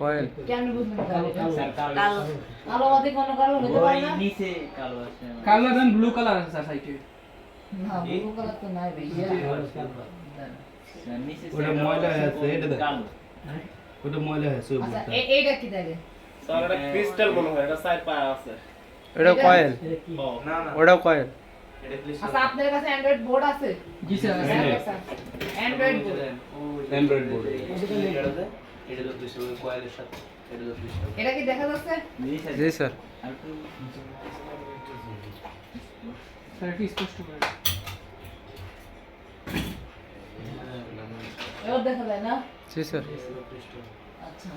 Coil কেন বুঝলেন কালো? স্যার কালো কালো কালো বাদে কোনো কালো হতে পারে ওই না? নিচে কালো আছে কালো এবং ব্লু কালার আছে স্যার সাইডে। না, ব্লু কালার তো নাই ভাইয়া। স্যার নিচে ওটা ময়লা আছে, এটা দেখ। কালো ওটা ময়লা হয়েছে ওই আচ্ছা, বোর্ডটা। এইটা কি তাহলে? স্যার এটা ক্রিস্টাল মনে হয়, এটা সাইড পায়া আছে। ওটা কয়েল ও না না ওটা কয়েল এটা আচ্ছা, আপনার কাছে অ্যান্ড্রয়েড বোর্ড আছে? জি স্যার আছে। Android board. অ্যান্ড্রয়েড বোর্ড এটা তো তুই ওই কয়েলের সাথে এটা তো তুই এটা কি দেখা যাচ্ছে? নিচে জি স্যার আর একটু স্যার কি স্পষ্ট করে। এবার দেখা যায় না? জি স্যার আচ্ছা,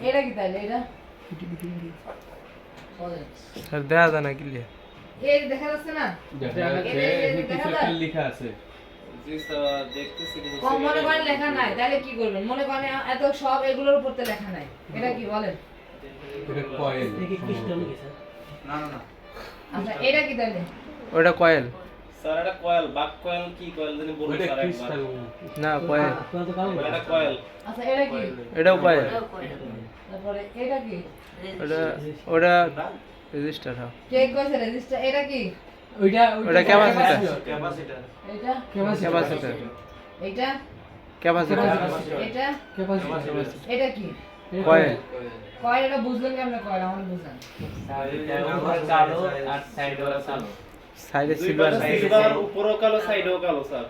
এটা কি তাহলে? এটা বলেন। স্যার দেখা যায় না ক্লিয়ার এই দেখা যাচ্ছে না? দেখা যাচ্ছে, এখানে কিছু একটা লেখা আছে জি স্যার দেখতেছি কিন্তু কম মনে করেন লেখা নাই, তাহলে কি করবেন? মনে করেন এত সব এগুলোর উপর তো লেখা নাই, এটা কি বলেন? এটা কয়েল না না না আচ্ছা, এটা কি তাহলে? ওটা কয়েল স্যার এটা কয়েল, বাক কয়েল কি কয়েল জানি বলুন ওটা স্যার একবার। ক্রিস্টাল না কয়েল এটা কয়েল। আচ্ছা, এটা কি? এটাও কয়েল তারপরে এটা কি? ওটা ওটা রেজিস্টার হ্যাঁ কে কইছে রেজিস্টার? এটা কি? ওইটা ওটা ক্যাপাসিটর ক্যাপাসিটর এটা? ক্যাপাসিটর এটা? ক্যাপাসিটর এটা? ক্যাপাসিটর। এটা কি? কয়েল কয়েল, এটা বুঝলেন কেমনে? কয়েল আমার বুঝলেন। স্যার এটা উপরে কালো আর সাইডে কালো সাইডে দুই সিলভার পাশে সিলভার, উপরেও কালো, সাইডেও কালো স্যার।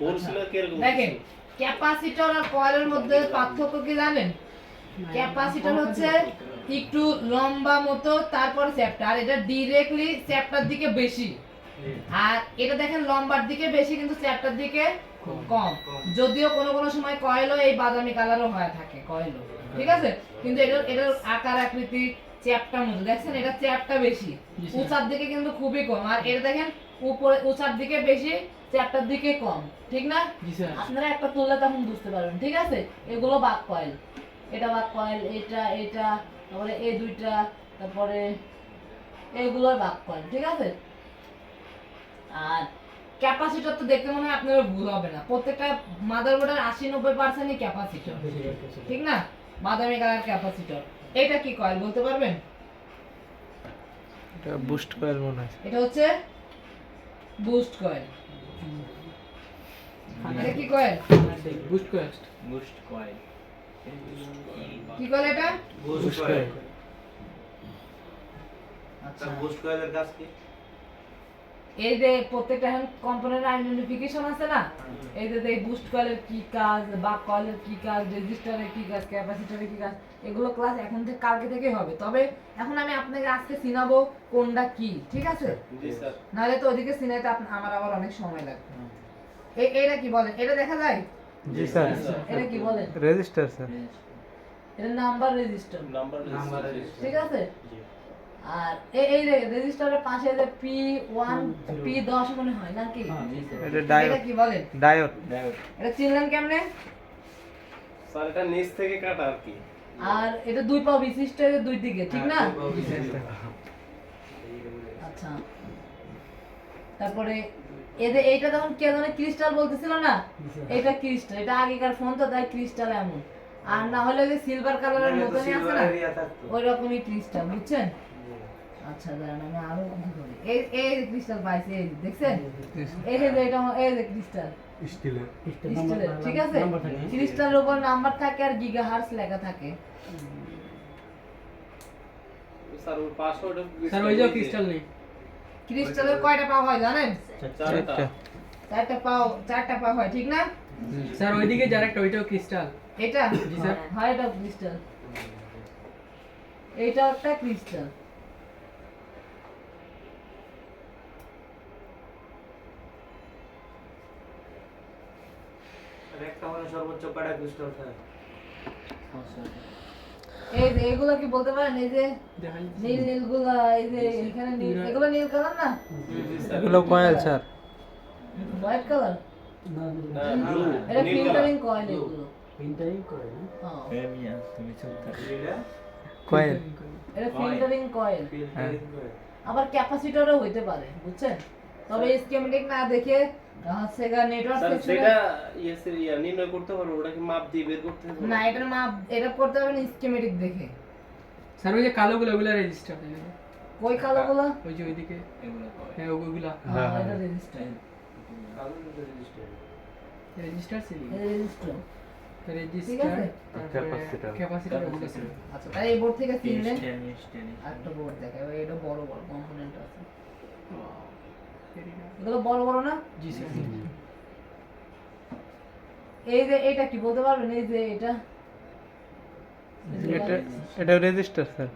বলছিল কি এরকম? দেখেন, ক্যাপাসিটর আর কয়েলের মধ্যে পার্থক্য কি জানেন? ক্যাপাসিটর হচ্ছে একটু লম্বা মতো, তারপরে চ্যাপ্টার, এটা ডাইরেক্টলি চ্যাপ্টার দিকে বেশি। আর এটা দেখেন লম্বার দিকে বেশি কিন্তু চ্যাপ্টার দিকে কম। যদিও কোনো কোনো সময় কয়েলও এই বাদামি কালারও হয়ে থাকে, কয়েলও ঠিক আছে, কিন্তু এটার আকার আকৃতি চ্যাপ্টার মতো দেখছেন, এটা চ্যাপ্টা বেশি, উঁচার দিকে কিন্তু খুবই কম। আর এটা দেখেন উপরে উঁচার দিকে বেশি, চ্যাপ্টার দিকে কম, ঠিক না? জি স্যার। আপনারা একটা তুললে তখন বুঝতে পারবেন, ঠিক আছে? এগুলো বাক কয়েল, এটা বাক কয়েল, এটা তারপরে এই দুইটা, তারপরে এগুলো বাক কয়েল, ঠিক আছে? আর ক্যাপাসিটর তো দেখতে মনে হয় আপনার ভুল হবে না, প্রত্যেকটা মাদারবোর্ডের 80-90% ক্যাপাসিটর, ঠিক না? বাদামি কালার ক্যাপাসিটর। এটা কি কয়েল বলতে পারবেন? এটা বুস্ট কয়েল মনে হয় এটা হচ্ছে বুস্ট কয়েল। এটা কি coil? Boost Quest. Boost coil কি কয়েল এটা? বুস্ট কয়েল আচ্ছা, বুস্ট কয়েলের কাজ কি এই যে প্রত্যেকটা এখন কম্পোনেন্ট আইডেন্টিফিকেশন আছে না, এই যে এই বুস্ট কয়েলের কি কাজ, বাক কয়েলের কি কাজ, রেজিস্টারের কি কাজ, ক্যাপাসিটরের কি কাজ, এগুলো ক্লাস এখন থেকে কালকে থেকে হবে। তবে এখন আমি আপনাকে আজকে চিনাবো কোনটা কি, ঠিক আছে? জি স্যার। নাহলে তো ওদিকে চিনাইতে আমার আবার অনেক সময় লাগবে। এটা কি বলেন? এটা দেখা যায়? জি স্যার এটা কি বলেন? রেজিস্টার স্যার এটা নাম্বার রেজিস্টার, নাম্বার ঠিক আছে? আর এই রেজিস্টারের পাশে যে P1 P10 মনে হয় নাকি? এটা এটা ডায়োড কি বলেন? ডায়োড এটা চিনলেন কেমনে? স্যার এটা নিচ থেকে কাটা আর কি। আর এটা দুই পা বিশিষ্ট, এর দুই দিকে, ঠিক না? আচ্ছা, তারপরে এদের এইটা তখন কে জানে ক্রিস্টাল বলতেছিল না, এটা ক্রিস্টাল, এটা আগেকার ফোন তো তাই ক্রিস্টাল এমন, আর না হলে যে সিলভার কালারের মতনই আছে না, ওই রকমই ক্রিস্টাল, বুঝছেন? আচ্ছা, দাঁড়ান আমি আরো কি করি। এই ক্রিস্টাল পাইছি, এই দেখছেন, এই যে এটা, এই যে ক্রিস্টাল স্টিলের ক্রিস্টালের, ঠিক আছে? ক্রিস্টালের উপর নাম্বার থাকে আর গিগাহার্টজ লেখা থাকে। স্যার ওর পাসওয়ার্ড স্যার ওই যে ক্রিস্টাল নেই। ক্রিস্টালের কয়টা পা হয় জানেন? চারটা। চারটা পা হয়, ঠিক না? স্যার ওইদিকে যার একটা ওইটাও ক্রিস্টাল। এটা জি স্যার। হয়, এটা ক্রিস্টাল, এইটা একটা ক্রিস্টাল। একটা মানে সর্বোচ্চ কয়টা ক্রিস্টাল থাকে এই যে এগুলো কি বলতে পারেন? এই যে দেখাই। নীলগুলা, এই যে এখানে নীল, এগুলো নীল কালার না? জি স্যার। এগুলো coil sir white colour, blue এটা নীল ফিল্টারিং কালার। কয়েল এগুলো। হ্যাঁ, মিয়া তুমি চুপ থাকো কয়েল এটা ফিল্টারিং কয়েল। আবার ক্যাপাসিটরও হইতে পারে, বুঝছেন? তবে স্কিমেটিক না দেখে হচ্ছে গা নেটওয়ার্ক স্যার সেকশনে যেটা নির্ণয় করতে পারবো ওটা কি মাপ দিয়ে বের করতে হবে না এটার মাপ এটা করতে হবে না স্কিমেটিক দেখে। স্যার ওই যে কালোগুলো ওগুলা রেজিস্টার ওই কালোগুলো ওই যে ওইদিকে এগুলো কয়? হ্যাঁ ওগুলা হ্যাঁ এটা রেজিস্টার রেজিস্টার ছিল রেজিস্টার ঠিক রেজিস্টার আছে। ক্যাপাসিটর ওগুলো ছিল আচ্ছা তাই এই বোর্ড থেকে কিনলেন টেন একটা বোর্ড দেখায় ওই এটা বড় বড় কম্পোনেন্ট আছে Very nice. এগুলো বড় বড় না। জি স্যার এই যে এটা কি বলতে পারবেন এই যে এটা এটা এটা রেজিস্টার স্যার।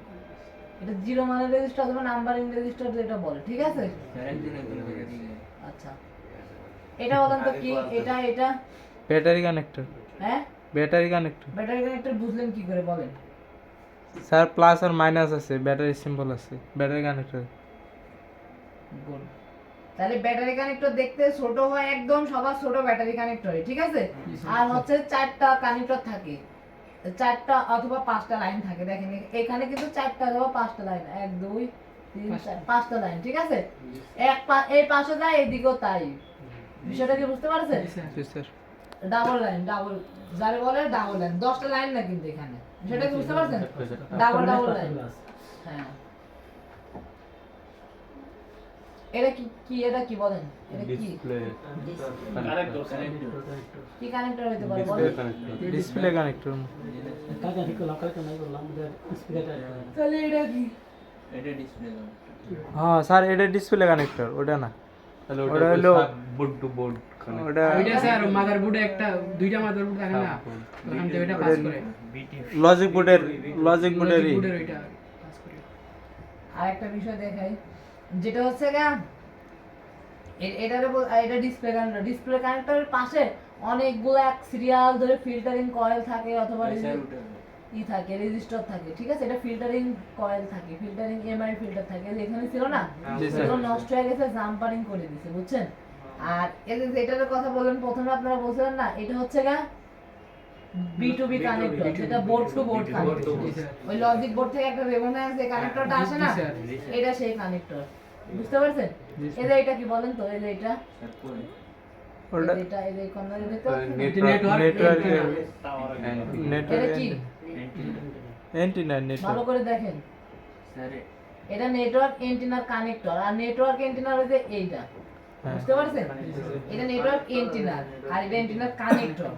এটা জিরো মানে রেজিস্টার অথবা নাম্বারিং রেজিস্টার যেটা বলে ঠিক আছে। আচ্ছা এটা বলেন তো কি এটা এটা ব্যাটারি কানেক্টর। হ্যাঁ ব্যাটারি কানেক্টর ব্যাটারি কানেক্টর বুঝলেন কি করে বলেন। স্যার প্লাস আর মাইনাস আছে, ব্যাটারি সিম্বল আছে ব্যাটারি কানেক্টর। গুড তাহলে ব্যাটারি কানেক্টর দেখতে ছোট হয় একদম সবার ছোট ব্যাটারি কানেক্টরই ঠিক আছে। আর হচ্ছে চারটা কানেক্টর থাকে, চারটা অথবা পাঁচটা লাইন থাকে। দেখেন এখানে কিন্তু চারটা অথবা পাঁচটা লাইন, 1 2 3 4 পাঁচটা লাইন ঠিক আছে। এই পাশে যায় এদিকেও তাই। বিষয়টা কি বুঝতে পারছেন? জি স্যার। ডাবল লাইন ডাবল যারে বলে ডাবল লাইন, 10টা লাইন না কিন্তু এখানে। বিষয়টা কি বুঝতে পারছেন? Double line. হ্যাঁ এটা কি কি এটা কি বলেন? এটা কি কানেক্টর কি কানেক্টর হতে পারে বলেন? Display connector. তাহলে এটা কি? এটা ডিসপ্লে হ্যাঁ স্যার এটা ডিসপ্লে কানেক্টর, ওটা না। তাহলে ওটা হলো বোর্ড টু বোর্ড ওটা ওইটা স্যার মাদারবোর্ডে একটা দুইটা মাদারবোর্ড থাকে না ওখান থেকে ওইটা পাস করে লজিক বোর্ডের বোর্ডের ওইটা পাস করে আরেকটা বিষয় দেখাই যেটা হচ্ছে গা এটা ডিসপ্লে কানেক্টরের পাশে অনেকগুলো এক সিরিয়াল ধরে ফিল্টারিং কয়েল থাকে অথবা ই থাকে রেজিস্টার থাকে ঠিক আছে। এটা ফিল্টারিং কয়েল থাকে, ফিল্টারিং এমআই ফিল্টার থাকে, এখানে ছিল না জি স্যার। এগুলো নষ্ট হয়ে গেছে, জাম্পারিং করে দিয়েছে বুঝছেন। আর এই যে এটার কথা বললেন প্রথমে আপনারা বলছিলেন না এটা হচ্ছে গা B2B কানেক্টর, যেটা বোর্ড টু বোর্ড কানেক্টর। ওই লজিক বোর্ড থেকে একটা রেভোনেন্স যে কানেক্টরটা আসে না এটা সেই কানেক্টর, বুঝতে পারছেন? এই যে এটা কি বলেন তো? এই যে এটা ওটা এটা এই যে কর্নারে দেখতে পাচ্ছেন? নেটওয়ার্ক এটা নেটওয়ার্ক কি অ্যান্টেনা ভালো নেটওয়ার্ক। করে দেখেন, স্যার এটা নেটওয়ার্ক এন্টিনার কানেক্টর। আর নেটওয়ার্ক এন্টিনার হচ্ছে এইটা, বুঝতে পারছেন? এটা নেটওয়ার্ক এন্টিনার আর এটা এন্টিনার কানেক্টর।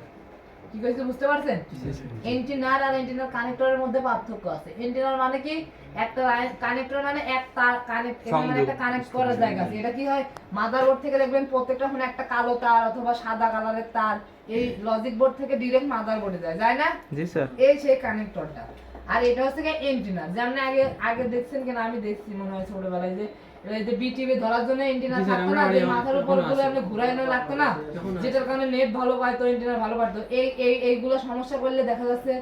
কি কইছে বুঝতে পারছেন? এন্টিনার আর এন্টিনার কানেক্টরের মধ্যে পার্থক্য আছে। এন্টিনার মানে কি একটা কানেক্টর মানে এক তার কানেক্ট, মানে একটা কানেক্ট করার জায়গা আছে। এটা কি হয় মাদারবোর্ড থেকে দেখবেন প্রত্যেকটা ফোনে একটা কালো তার অথবা সাদা কালারের তার এই লজিক বোর্ড থেকে ডাইরেক্ট মাদারবোর্ডে যায় না? জি স্যার। এই সেই কানেক্টরটা। আর এটা হচ্ছে কি এন্টিনার, যেমন আগে দেখছেন কিনা আমি দেখছি মনে হয় ছোটবেলায় যে এই যে বিটিভি ধরার জন্য এন্টিনার থাকতো না, যে মাথার উপর গুলো এমনি ঘুরাইনো লাগতো না, যেটার কারণে নেট ভালো পাইতো, এন্টিনার ভালো পাইতো। এইগুলো সমস্যা করলে দেখা যাচ্ছে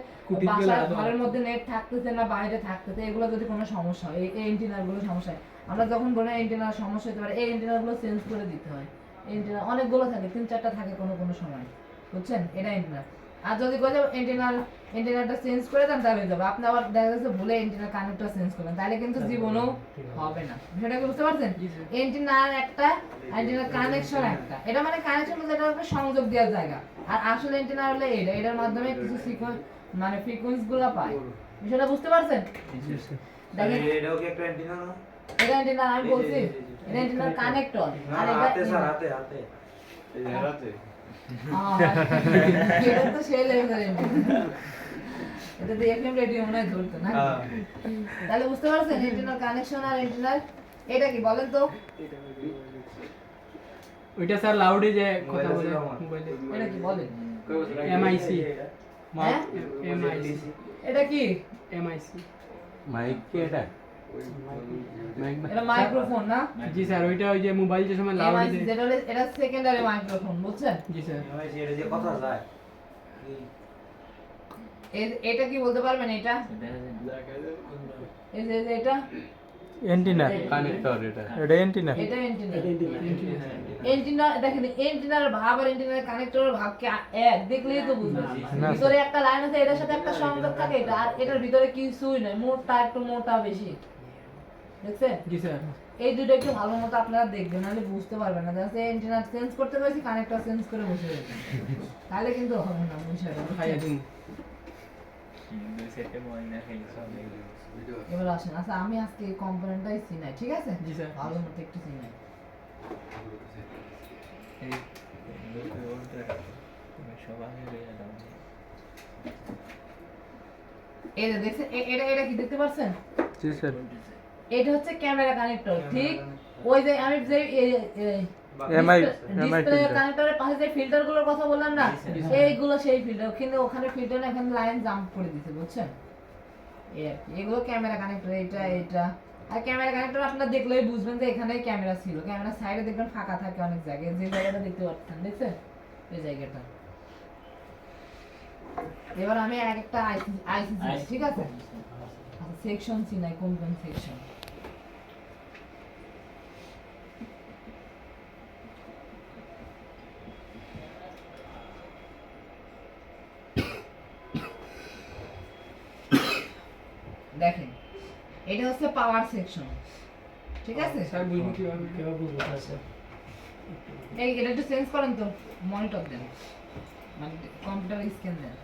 বাসার ঘরের মধ্যে নেট থাকতেছে না বাইরে থাকতেছে, এগুলো যদি কোনো সমস্যা হয় এই এন্টিনার গুলো সমস্যা হয়। আমরা যখন বলি এন্টিনার সমস্যা হতে পারে এই এন্টিনার গুলো চেঞ্জ করে দিতে হয়। এন্টিনার অনেকগুলো থাকে, 3-4টা থাকে কোনো সময়, বুঝছেন? এটা এন্টিনার। আর যদি বলে এন্টিনারটা চেঞ্জ করে দেন তাহলে যাবে। আপনি আবার দেখা যাচ্ছে ভুলে এন্টিনার কানেক্টর চেঞ্জ করবেন, তাহলে কিন্তু জীবনেও হবে না। সেটা কি বুঝতে পারছেন? এন্টিনার একটা, এন্টিনার কানেকশন একটা। এটা মানে কানেকশন বলতে এটা একটা সংযোগ দেওয়ার জায়গা। আর আসলে এন্টিনার হলো এটার মাধ্যমে কিছু সিকোয়েন্স মানে ফ্রিকোয়েন্সি গুলো পায়। বিষয়টা বুঝতে পারছেন? দেখেন এটাও কি একটা অ্যান্টেনা না? এটা এন্টিনার, আমি বলছি এটা এন্টিনার কানেক্টর। আর এটা হাতে স্যার হাতে এই যে হাতে এটা তো সেই লেভেলের এন্টিনার। এটা দিয়ে এফএম রেডিও মনে হয় ধরতো না। তাহলে বুঝতে পারছেন এন্টিনার কানেকশন আর এন্টিনার এটা কি বলেন তো? ওইটা স্যার লাউডে যে কথা বলে মোবাইলে এটা কি বলেন? এমআইসি হ্যাঁ এমআইসি এটা কি? এমআইসি মাইক কি এটা? এটা মাইক্রোফোন না? জি স্যার ওইটা ওই যে মোবাইল যে সময় লাউডে MIC যেটা হলো এটা সেকেন্ডারি মাইক্রোফোন, বুঝছেন? জি স্যার এটা যে কথা যায় এটা কি বলতে পারবেন? এটা এই যে এটা অ্যান্টেনা কানেক্টর এটা এটা অ্যান্টেনা। এটা এন্টিনার। এন্টিনার দেখেন এন্টিনার ভাব আর এন্টিনার কানেক্টরের ভাব কি এক? দেখলেই তো বুঝবেন। ভিতরে একটা লাইন আছে, এটার সাথে একটা সংযোগ থাকে, এটা আর এটার ভিতরে কিছুই নাই, মোটা একটু মোটা বেশি, দেখছেন? জি স্যার এই দুটো একটু ভালো মতো আপনারা দেখবেন, নাহলে বুঝতে পারবেন না। জাস্ট অ্যান্টেনা চেঞ্জ করতে পারছি, কানেক্টর চেঞ্জ করে বসে যাবেন, তাহলে কিন্তু হবে না বিষয়টা। খাইয়ে দিন। এবার আসেন, আচ্ছা আমি আজকে কম্পোনেন্টটাই চিনাই, ঠিক আছে? জি স্যার। ভালো মতো একটু চিনাই। এই যে দেখছেন, এটা কি দেখতে পাচ্ছেন? জি স্যার। এটা হচ্ছে ক্যামেরা কানেক্টর, ঠিক? ওই যে আমি যে এমআই ডিসপ্লে কানেক্টরের পাশে যে ফিল্টারগুলোর কথা বললাম না, এইগুলো সেই ফিল্টার, কিন্তু ওখানে ফিল্টার না, এখানে লাইন জাম্প করে দিতে, বুঝছেন? এই আর কি, এগুলো ক্যামেরা কানেক্টর, এটা। আর ক্যামেরা কানেক্টর আপনারা দেখলেই বুঝবেন যে এখানে ক্যামেরা ছিল। ক্যামেরা সাইডে দেখবেন ফাঁকা থাকে অনেক জায়গায়, যে জায়গাটা দেখতে পাচ্ছেন, দেখছেন এই জায়গাটা। এবার আমি একটা আইসি ঠিক আছে? আচ্ছা সেকশন চিনাই, কোন সেকশন। দেখেন এটা হচ্ছে পাওয়ার সেকশন, ঠিক আছে? স্যার বুঝবো কিভাবে? এই এটা একটু চেঞ্জ করেন তো, মনিটর দেন, মানে কম্পিউটার স্ক্যান দেন।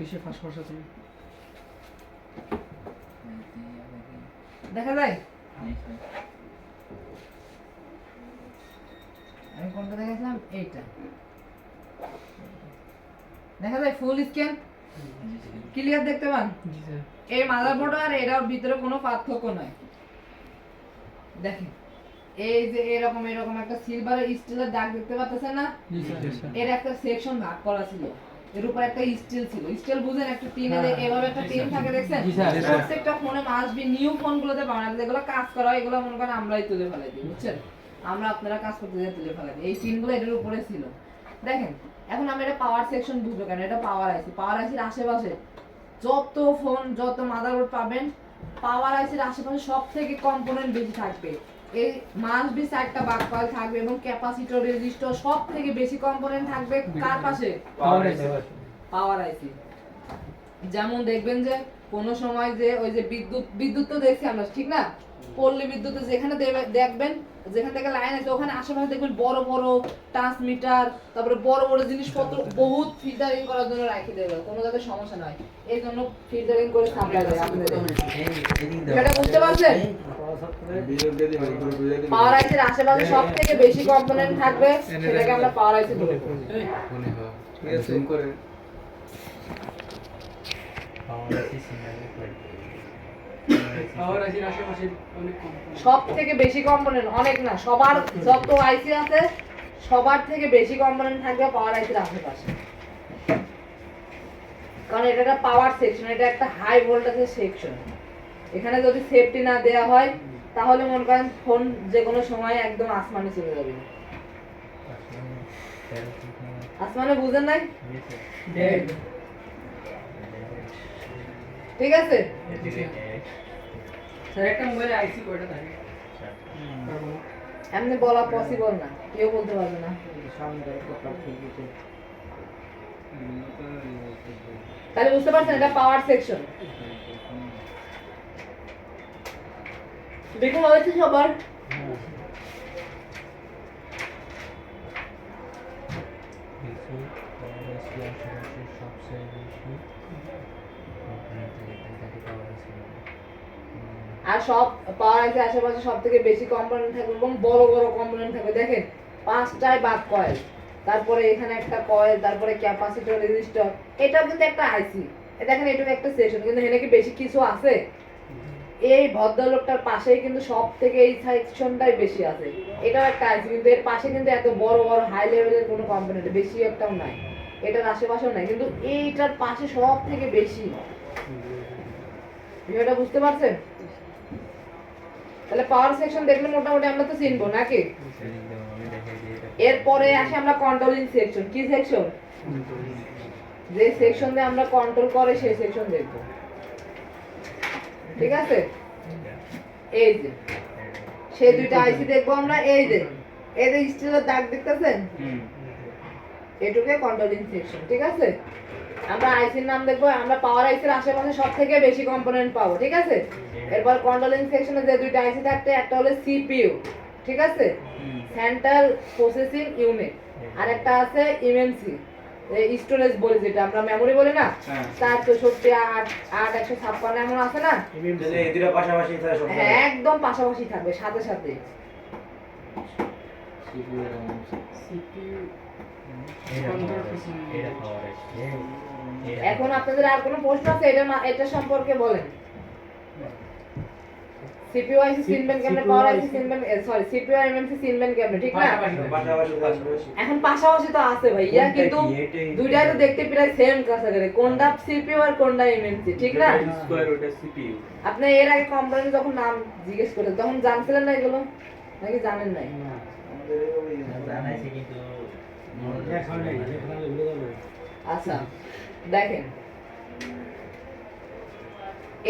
এসে ফাঁস ফাঁস আছে। দেখা যায়? আমি কোনটা দেখাছিলাম? এইটা দেখা যায়, ফুল স্ক্যান ক্লিয়ার দেখতে পান? জি স্যার। এই মাদারবোর্ড আর এটার ভিতরে কোনো পার্থক্য নাই। দেখেন এই যে এরকম একটা সিলভার স্টিলের দাগ দেখতে পাচ্ছেন না? জি স্যার। এর একটা সেকশন ভাগ করা ছিল, এর উপর একটা স্টিল ছিল। স্টিল বুঝেন, একটা টিনের এভাবে একটা টিন থাকে, দেখছেন? জি স্যার। প্রত্যেকটা ফোনে মাসবি, নিউ ফোনগুলোতে বানাতে যেগুলো কাজ করা হয়, এগুলো মনে করেন আমরাই তুলে ফেলাই দিই, বুঝছেন? আমরা আপনারা কাজ করতে গিয়ে তুলে ফেলাই দিই। এই টিনগুলো এটার উপরে ছিল। দেখেন এখন আমরা এটা পাওয়ার সেকশন বুঝবো কেন? এটা পাওয়ার আইসি। পাওয়ার আইসির আশেপাশে যত ফোন, যত মাদারবোর্ড পাবেন, পাওয়ার আইসির আশেপাশে সব থেকে কম্পোনেন্ট বেশি থাকবে। এই মাস বি 4টা বাক কয়েল থাকবে এবং ক্যাপাসিটর, রেজিস্টর সব থেকে বেশি কম্পোনেন্ট থাকবে কার পাশে? পাওয়ার আইসি। যেমন দেখবেন যে কোন সময় যে ওই যে বিদ্যুৎ তো দেখছি আমরা, ঠিক না? পল্লী বিদ্যুতে যেখানে দেখবেন, যেখান থেকে লাইন আছে ওখানে আশেপাশে দেখবেন বড় বড় ট্রান্সমিটার, তারপরে বড় বড় জিনিসপত্র বহুত ফিল্টারিং করার জন্য রাখি দেবে, কোনো যাতে সমস্যা নয় এই জন্য ফিল্টারিং করে সাপ্লাই দেয় আপনাদের। এটা বুঝতে পারছেন? পাওয়ার আইসির আশেপাশে সব থেকে বেশি কম্পোনেন্ট থাকবে, সেটাকে আমরা পাওয়ার আইসি বলি। ঠিক আছে। পাওয়ার আইসির আশেপাশে অনেক কম। সব থেকে বেশি কম্পোনেন্ট, অনেক না, সবার যত আইসি আছে সবার থেকে বেশি কম্পোনেন্ট থাকবে পাওয়ার আইসির আশেপাশে। কারণ এটা একটা পাওয়ার সেকশন, এটা একটা হাই ভোল্টেজের সেকশন। এখানে যদি সেফটি না দেওয়া হয় তাহলে মনে করেন ফোন যে কোনো সময় একদম আসমানে চলে যাবে। আসমানে বুঝেন নাই? ঠিক আছে? স্যার একটা মোবাইলে আইসি কয়টা থাকে? এমনি বলা পসিবল না, কেউ বলতে পারবে না। তাহলে বুঝতে পারছেন এটা পাওয়ার সেকশন। দেখুন হয়েছে সবার? আর সব পাওয়ার আইসি আশেপাশে সব থেকে বেশি কম্পোনেন্ট থাকবে এবং বড় বড় কম্পোনেন্ট থাকবে। দেখেন 5টায় বাক কয়েল, তারপরে এখানে একটা কয়েল, তারপরে ক্যাপাসিটর, রেজিস্টর, এটাও কিন্তু একটা আইসি। দেখেন এটাও একটা সেকশন, কিন্তু এখানে কি বেশি কিছু আছে? এই ভদ্রলোকটার পাশেই কিন্তু সব থেকে এই সেকশনটাই বেশি আছে। এটাও একটা আইসি, কিন্তু এর পাশে কিন্তু এত বড় বড় হাই লেভেলের কোনো কম্পোনেন্ট বেশি একটাও নাই, এটার আশেপাশেও নাই, কিন্তু এইটার পাশে সব থেকে বেশি। এটা বুঝতে পারছেন? তাহলে পাওয়ার সেকশন দেখলে মোটামুটি আমরা তো চিনবো নাকি? এরপরে আসে আমরা কন্ট্রোলিং সেকশন। কি সেকশন? যে সেকশন দিয়ে আমরা কন্ট্রোল করে সেই সেকশন দেখবো, ঠিক আছে? এই যে সেই দুইটা আইসি দেখবো আমরা। এই যে স্টিলের দাগ দেখতেছেন, এটুকে কন্ট্রোলিং সেকশন, ঠিক আছে? আমরা আইসির নাম দেখবো, আমরা পাওয়ার আইসির আশেপাশে সব থেকে বেশি কম্পোনেন্ট পাবো, ঠিক আছে? এরপর কন্ট্রোলিং সেকশনে যে দুইটা আইসি থাকতে, একটা হলো সিপিইউ, ঠিক আছে, সেন্ট্রাল প্রসেসিং ইউনিট, আর একটা আছে এমএমসি, স্টোরেজ বলি যেটা আমরা মেমরি বলি না, 464 8 156 এমন আছে না, যদি এই দুটো পাশাপাশি থাকে সব হ্যাঁ একদম পাশাপাশি থাকবে সাথে সাথে। সিপিইউ এখন আপনাদের আর কোনো প্রশ্ন আছে এটা সম্পর্কে বলেন? সিপিইউ আইসি চিনবেন কেমনে, পাওয়ার আইসি চিনবেন, সরি সিপিইউ আর এমএমসি চিনবেন কেমনে, ঠিক না? পাশাপাশি থাকবে। এখন পাশাপাশি তো আছে ভাইয়া, কিন্তু দুইটাই তো দেখতে প্রায় সেম কাছাকাছি, কোনটা সিপিইউ আর কোনটা এমএমসি, ঠিক না? স্কয়ার ওটা সিপিইউ। আপনি এর আগে কোম্পানি যখন নাম জিজ্ঞেস করতেন তখন জানছিলেন না এগুলো, নাকি জানেন নাই? আমাদের ওই জানাইছি কিন্তু আচ্ছা দেখেন,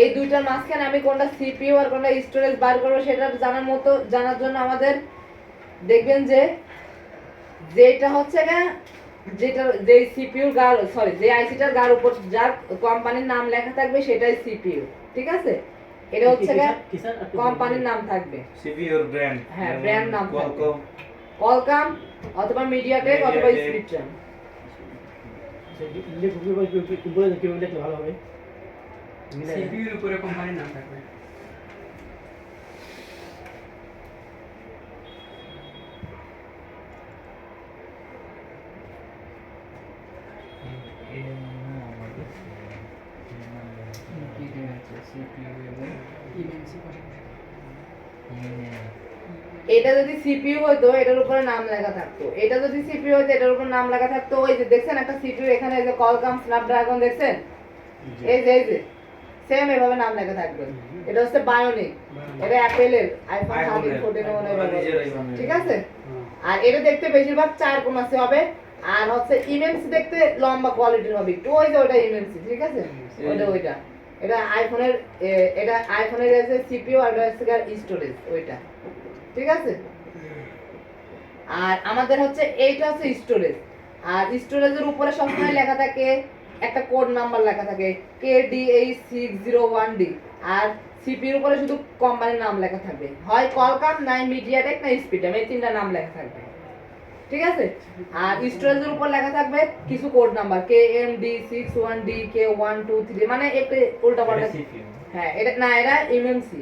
এই দুইটার মাঝখানে আমি কোনটা সিপিইউ আর কোনটা স্টোরেজ বার করবো সেটা জানার জন্য আমাদের দেখবেন যে যেটা হচ্ছে না, যে সিপিইউ গার সরি যে আইসিটার গার উপর যার কোম্পানির নাম লেখা থাকবে সেটাই সিপিইউ, ঠিক আছে? এটা হচ্ছে কোম্পানির নাম থাকবে, সিপিইউর ব্র্যান্ড, হ্যাঁ ব্র্যান্ড নাম থাকবে, কোয়ালকম, কোয়ালকম অথবা মিডিয়াটেক অথবা স্পিকট্রাম। সিপিইউর উপরে কোম্পানির নাম থাকবে। এটা যদি সিপিইউ হতো এটার উপরে নাম লেখা থাকতো, এটা যদি সিপিইউ হতো এটার উপর নাম লেখা থাকতো। ওই যে দেখছেন একটা সিপিইউ এখানে, এই যে কোয়ালকম স্ন্যাপড্রাগন দেখছেন, এই যে সেম এভাবে নাম লেখা থাকবে। এটা হচ্ছে বায়োনিক, এটা অ্যাপেলের আইফোন 13 14 মনে হয়, ঠিক আছে? আর এটা দেখতে বেশিরভাগ 4 কোণ আছে হবে, আর হচ্ছে এমএমসি দেখতে লম্বা কোয়ালিটির হবে একটু, ওই যে ওটা এমএমসি, ঠিক আছে? ওইটা এটা আইফোনের আছে সিপিইউ আর এটা হচ্ছে স্টোরেজ ওইটা, ঠিক আছে? আর আমাদের হচ্ছে এইটা হচ্ছে স্টোরেজ, আর স্টোরেজের উপরে সবসময় লেখা থাকে একটা কোড নাম্বার লেখা থাকে KDH601D, আর সিপিইউর উপরে শুধু কোম্পানির নাম লেখা থাকবে, হয় কোয়ালকম না মিডিয়াটেক না স্পিকট্রাম, এই তিনটা নাম লেখা থাকবে, ঠিক আছে? আর স্টোরেজের উপর লেখা থাকবে কিছু কোড নাম্বার KMD61D K123, মানে একটা উল্টাপাল্টা। হ্যাঁ এটা না, এটা এমএমসি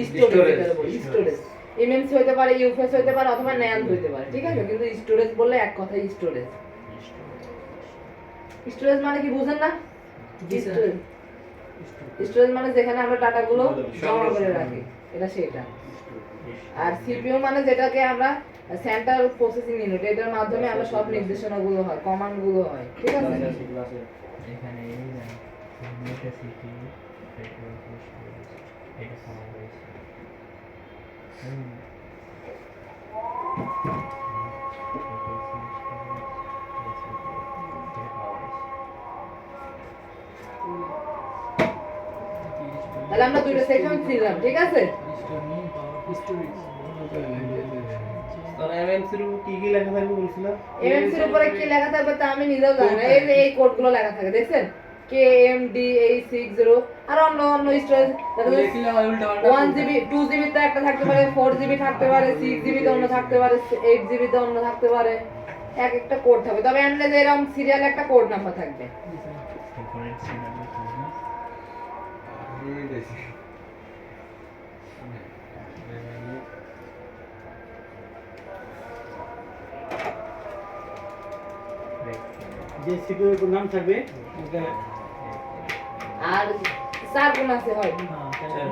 স্টোরেজ, এমএমসি হতে পারে, ইউএফএস হতে পারে অথবা ন্যান্ড হতে পারে, ঠিক আছে? কিন্তু স্টোরেজ বললে এক কথাই স্টোরেজ। স্টোরেজ মানে কি বুঝেন না? স্টোরেজ মানে যেখানে আমরা ডাটাগুলো জমা করে রাখি, এটা সেটা। আর সিপিইউ মানে যেটাকে আমরা সেন্ট্রাল প্রসেসিং ইউনিট, এটার মাধ্যমে আমরা সব নির্দেশনাগুলো হয়, কমান্ডগুলো হয়, ঠিক আছে? এখানে এই না এটা সিপিইউ এটা পাওয়ার হয়েছে তাহলে আমরা দুটো সেকশন ছিলাম, ঠিক আছে? আর এমএমসির উপর কি কি লেখা থাকবে বলছিলাম? এমএমসির উপরে কি লেখা থাকবে তা আমি নিজেও জানি না, এই যে এই কোডগুলো লেখা থাকে দেখছেন, KMD860, আর অন্য স্টোরেজ 1GB 2GB তে একটা থাকতে পারে, 4GB থাকতে পারে, 6GB তে অন্য থাকতে পারে, 8GB তে অন্য থাকতে পারে, এক একটা কোড থাকবে। তবে এমনি যে এরকম সিরিয়াল একটা কোড নাম্বার থাকবে। যে সিপিইউর নাম থাকবে আর 4 গুণ আছে হয়,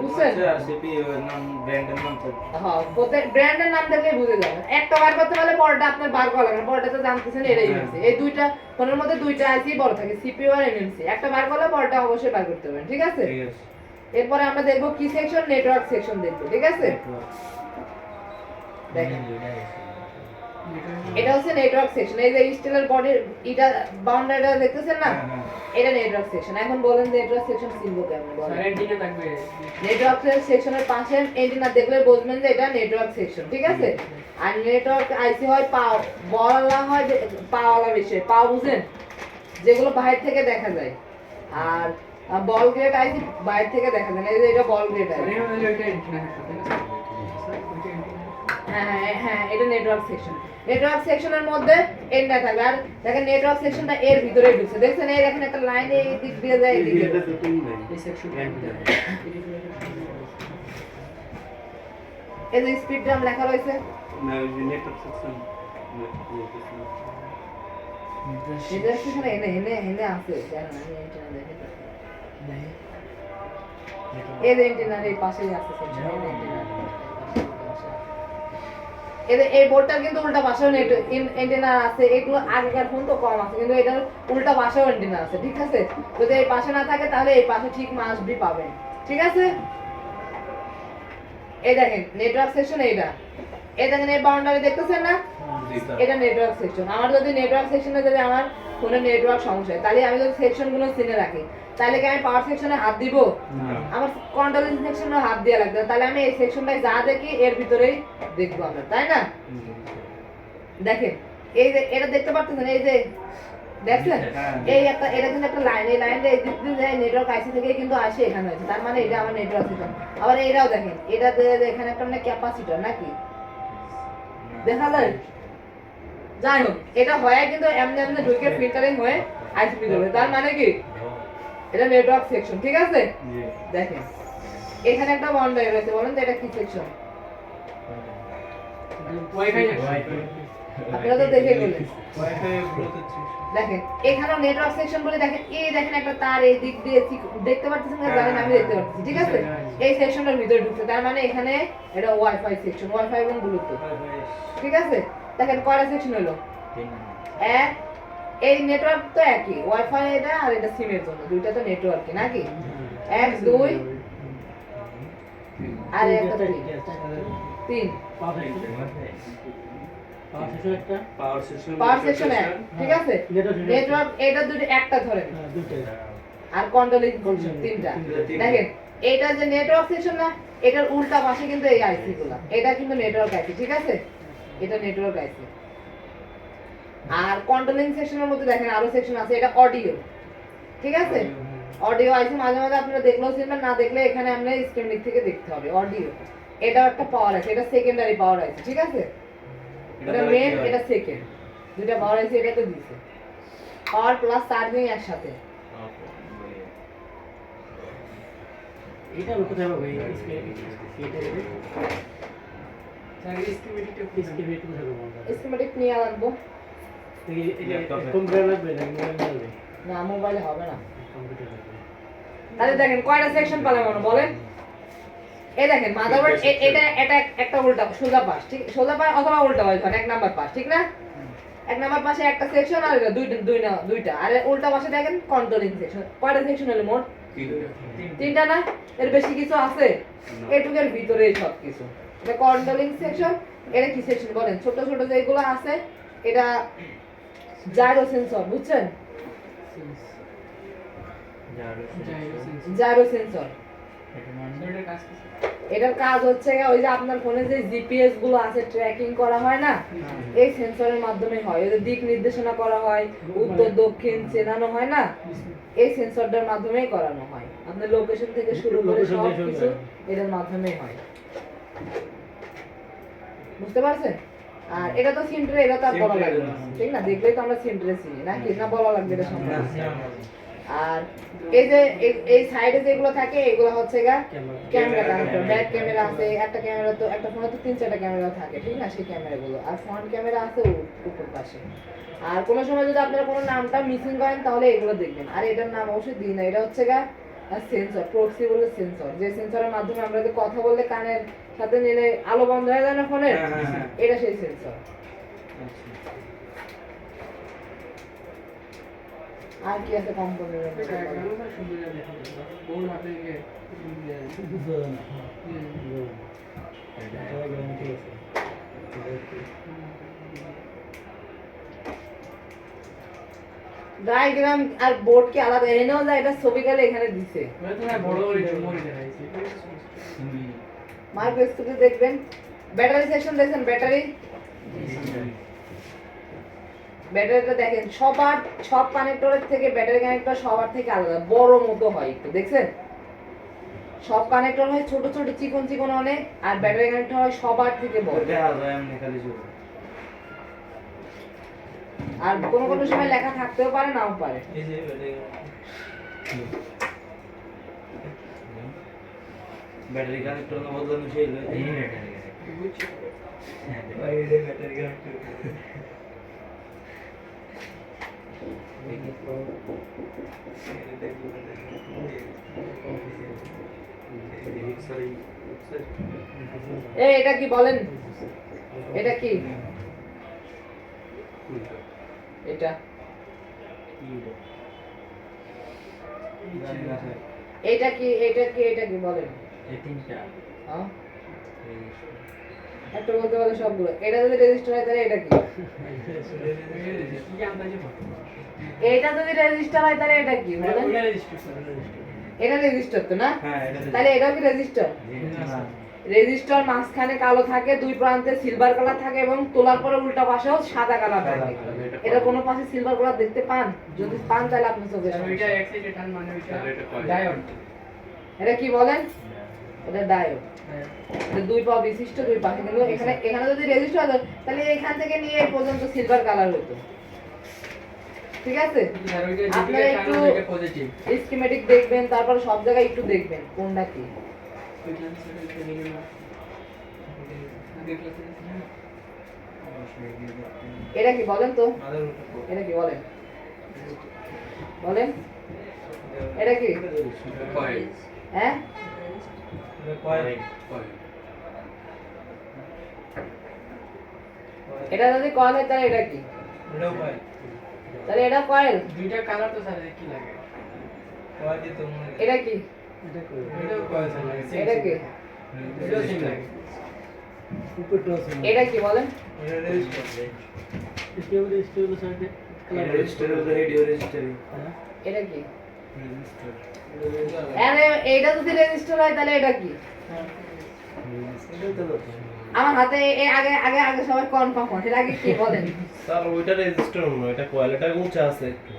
বুঝছেন? আর সিপিইউর নাম, ব্র্যান্ডের নাম থাকবে। হ্যাঁ, প্রত্যেক ব্র্যান্ডের নাম দেখলে বুঝে যাবেন। একটা বার করতে পারলে পরেরটা আপনার বার করা লাগবে না, পরেরটা তো জানতেছেন এটাই হচ্ছে। এই দুইটা ফোনের মধ্যে দুইটা আইসি বড় থাকে, সিপিইউ আর এমএমসি। একটা বার করলে পরেরটা অবশ্যই বার করতে পারবেন, ঠিক আছে? ঠিক আছে। এরপরে আমরা দেখবো কি সেকশন, নেটওয়ার্ক সেকশন দেখবো, ঠিক আছে? দেখেন এটা হচ্ছে নেটওয়ার্ক সেকশন, এই যে স্টিলের বডির এটা বাউন্ডারিটা দেখতেছেন না, এটা নেটওয়ার্ক সেকশন। এখন বলেন নেটওয়ার্ক সেকশন চিনবো কেমন বলেন? অ্যান্টিনা থাকবে, নেটওয়ার্ক সেকশনের পাশে এন্টিনা দেখলে বুঝবেন যে এটা নেটওয়ার্ক সেকশন, ঠিক আছে? আর নেটওয়ার্ক আইসি হয় বলা হয় যে পাওয়ালা বিষয়, পাও বুঝেন? যেগুলো বাইরে থেকে দেখা যায়। আর বল গ্রেড আইসি বাইরে থেকে দেখা যায় না, এই যে এটা বল গ্রেড আইসি। হ্যাঁ এটা নেটওয়ার্ক সেকশন। নেটওয়ার্ক সেকশনের মধ্যে এন্ডটা থাকবে। আর দেখেন নেটওয়ার্ক সেকশনটা এর ভিতরে ঢুকছে, দেখছেন এই দেখেন একটা লাইন এই দিক দিয়ে যায়, এই দিক দিয়ে এই যে স্পিড ড্রাম লেখা রয়েছে, নেটওয়ার্ক সেকশন এনে আছে, জানেন আমি এন্টেনা দেখে এই যে এন্টেনার এই পাশেই আছে সেকশন, এই যে এন্টেনার এই বোর্ডটার কিন্তু উল্টা পাশেও এন্টেনা আছে। এগুলো আগেকার ফোন তো কম আছে, কিন্তু এটার উল্টা পাশেও এন্টেনা আছে, ঠিক আছে? যদি এই পাশে না থাকে তাহলে এই পাশে ঠিক মাস্ট বি পাবেন, ঠিক আছে? এই দেখেন নেটওয়ার্ক সেকশন, এইটা এই দেখেন এই বাউন্ডারি দেখতেছেন না, এটা নেটওয়ার্ক সেকশন। আমার যদি নেটওয়ার্ক সেকশনে যদি আমার ফোনের নেটওয়ার্ক সমস্যা হয়, তাহলে আমি যদি সেকশনগুলো চিনে রাখি, তাহলে কি আমি পাওয়ার সেকশনে হাত দিব? আমার কন্ট্রোলিং সেকশনে হাত দেওয়া লাগবে, তাহলে আমি এই সেকশনটাই যা দেখি এর ভিতরেই দেখবো আমরা, তাই না? দেখেন এই যে এটা দেখতে পাচ্ছেন, এই যে দেখছেন এই একটা, এটা কিন্তু একটা লাইন, এই লাইনটা এই দিক দিয়ে যায় নেটওয়ার্ক আইসি থেকে কিন্তু আসে এখানে হয়েছে, তার মানে এটা আমার নেটওয়ার্ক সেকশন। আবার এইটাও দেখেন, এটা এখানে একটা মানে ক্যাপাসিটর নাকি দেখা যায়, যাই হোক এটা হয় কিন্তু এমনি এমনি ঢুকে ফিল্টারিং হয়ে আইসি ভিতরে, তার মানে কি এটা নেটওয়ার্ক সেকশন, ঠিক আছে? দেখেন এখানে একটা বাউন্ডারি রয়েছে, বলেন তো এটা কি সেকশন? আপনারা তো দেখে গেলেন। দেখেন এখানেও নেটওয়ার্ক সেকশন বলে, দেখেন এই দেখেন একটা তার এই দিক দিয়ে দেখতে পাচ্ছেন না, জানেন আমি দেখতে পাচ্ছি, ঠিক আছে? এই সেকশনের ভিতরে ঢুকছে, তার মানে এখানে এটা ওয়াইফাই সেকশন, ওয়াইফাই এবং ব্লুটুথ, ঠিক আছে? দেখেন কয়টা সেকশন হলো? এক, এই নেটওয়ার্ক তো একই, ওয়াইফাই এটা আর এটা সিমের জন্য, দুইটা তো নেটওয়ার্কই নাকি? এক দুই আর একটা তিন, পাওয়ার সেকশন এক, ঠিক আছে? নেটওয়ার্ক এটা দুটো একটা ধরেন, আর কন্ট্রোলিং সেকশন তিনটা। দেখেন এটা যে নেটওয়ার্ক সেকশন না, এটার উল্টা পাশে কিন্তু এই আইসি গুলা, এটা কিন্তু নেটওয়ার্ক আইসি, ঠিক আছে? এটা নেটওয়ার্ক আইসি। আর কন্ট্রোলিং সেকশনের মধ্যে দেখেন আরো সেকশন আছে, এটা অডিও, ঠিক আছে? অডিও আইসি মাঝে মাঝে আপনারা দেখলেও চিনবেন, না দেখলে এখানে আমরা স্ক্রিন দিক থেকে দেখতে হবে। অডিও এটাও একটা পাওয়ার আছে, এটা সেকেন্ডারি পাওয়ার আছে, ঠিক আছে? এটা মেন, এটা সেকেন্ড, দুইটা পাওয়ার আছে, এটা তো দিছে পাওয়ার প্লাস চার্জিং একসাথে। এটা কোথায় হবে এটা স্কিমেটিক নিয়ে আনবো না, মোবাইলে হবে না। তাহলে দেখেন কয়টা সেকশন পালে মনে বলেন? এই দেখেন মাদারবোর্ড, এটা এটা একটা উল্টা সোজা পাশ, ঠিক? সোজা পাশ অথবা উল্টা হয়, ধর এক নাম্বার পাশ, ঠিক না? এক নাম্বার পাশে একটা সেকশন আর এটা দুইটা, আর উল্টা পাশে দেখেন কন্ট্রোলিং সেকশন। কয়টা সেকশন হলো মোট? তিনটা না? এর বেশি কিছু আছে? এটুকের ভিতরেই সব কিছু। এটা কন্ট্রোলিং সেকশন। এটা কি সেকশন বলেন? ছোট ছোট যেগুলো আছে এটা জাইরো সেন্সর, বুঝছেন? জাইরো সেন্সর এটার কাজ হচ্ছে ওই যে আপনার ফোনে যে জিপিএস গুলো আছে ট্র্যাকিং করা হয় না, এই সেন্সরের মাধ্যমে হয়। এই যে দিক নির্দেশনা করা হয়, উত্তর দক্ষিণ চেনানো হয় না, এই সেন্সরটার মাধ্যমেই করানো হয়। আপনার লোকেশন থেকে শুরু করে সব কিছু এটার মাধ্যমেই হয়, বুঝতে পারছেন? আর এটা তো সিমট্রে, এটা তো আর বলা লাগবে না, ঠিক না? দেখলেই তো আমরা সিমট্রে চিনি নাকি, না বলা লাগবে এটা সম্পর্কে? আর এই যে এই সাইডে যেগুলো থাকে এগুলো হচ্ছে ক্যামেরা কানেক্টর, ব্যাক ক্যামেরা আছে, একটা ক্যামেরা তো একটা ফোনে তো 3-4টা ক্যামেরা থাকে, ঠিক না? সেই ক্যামেরাগুলো, আর ফ্রন্ট ক্যামেরা আছে উপর পাশে। আর কোনো সময় যদি আপনারা কোনো নামটা মিসিং করেন তাহলে এগুলো দেখবেন। আর এটার নাম অবশ্যই দিই না, এটা হচ্ছে সেন্সর, প্রক্সি বলে সেন্সর, যে সেন্সরের মাধ্যমে আমরা যে কথা বললে কানের সাথে নিলে আলো বন্ধ হয়ে যায় না ফোনের, এটা সেই সেন্সর। আর কি আছে কম্পিউটারের মধ্যে? ডায়াগ্রাম আর বোর্ড কি আলাদা? এনেও যায়, এটা ছবি গেলে এখানে দিছে। মার্ক স্কুলে দেখবেন ব্যাটারি সেকশন দেখেন, ব্যাটারি ব্যাটারিটা দেখেন সব কানেক্টরের থেকে ব্যাটারি কানেক্টর সবার থেকে আলাদা, বড় মতো হয় একটু, দেখছেন? সব কানেক্টর হয় ছোট ছোট চিকন চিকন অনেক, আর ব্যাটারি কানেক্টর হয় সবার থেকে বড়। আর কোনো কোনো সময় লেখা থাকতেও পারে, নাও পারে। ব্যাটারি কানেক্টর না বদলানো সেই এই ব্যাটারি এটা কি বলেন? এটা কি? এটা এটা কি? এটা কি? এটা কি বলেন? এই তিনটা হ্যাঁ, একটা বলতে পারলে সবগুলো। এটা যদি রেজিস্টার হয় তাহলে এটা কি? এটা যদি রেজিস্টার হয় তাহলে এটা কি বলেন? এটা রেজিস্টার তো না? হ্যাঁ এটা তাহলে এটাও কি রেজিস্টার? রেজিস্টার মাঝখানে কালো থাকে, দুই প্রান্তে সিলভার কালার থাকে এবং তোলার পরে উল্টা পাশেও সাদা কালার থাকে। এটা কোনো পাশে সিলভার কালার দেখতে পান? যদি পান তাহলে আপনি চোখে ওইটা এক্সাইটেড মানে ওইটা ডায়োড। এটা কি বলেন? এটা ডায়োড। এটা দুই পা বিশিষ্ট, দুই পাশে, কিন্তু এখানে যদি রেজিস্টার হতো তাহলে এখান থেকে নিয়ে এই পর্যন্ত সিলভার কালার হতো। ঠিক আছে? আর ওইটা আপনারা যেটা একটু চালানো এটা পজিটিভ। স্কিমেটিক দেখবেন, তারপর সব জায়গায় একটু দেখবেন কোনটা কি। এটা কি বলেন তো? এটা কি বলেন? বলেন এটা কি? হ্যাঁ, এটা যদি কয়েল হয় তাহলে এটা কি? তাহলে এটা কয়েল। দুইটা কালার তো স্যার কি লাগে? এটা কি? এটাও কয়েল স্যার লাগে। এটা কি? এটাও সেম লাগে। এটা কি বলেন? রেজিস্টার রেডিও রেজিস্টার এটা কি? আরে এটা যদি রেজিস্টার হয় তাহলে এটা কি? আমার হাতে আগে আগে আগে সবাই কনফার্ম হয়, এর আগে কি বলেন? স্যার ওইটা রেজিস্টার নয়, এটা কোয়ালিটি উঁচা আছে একটু।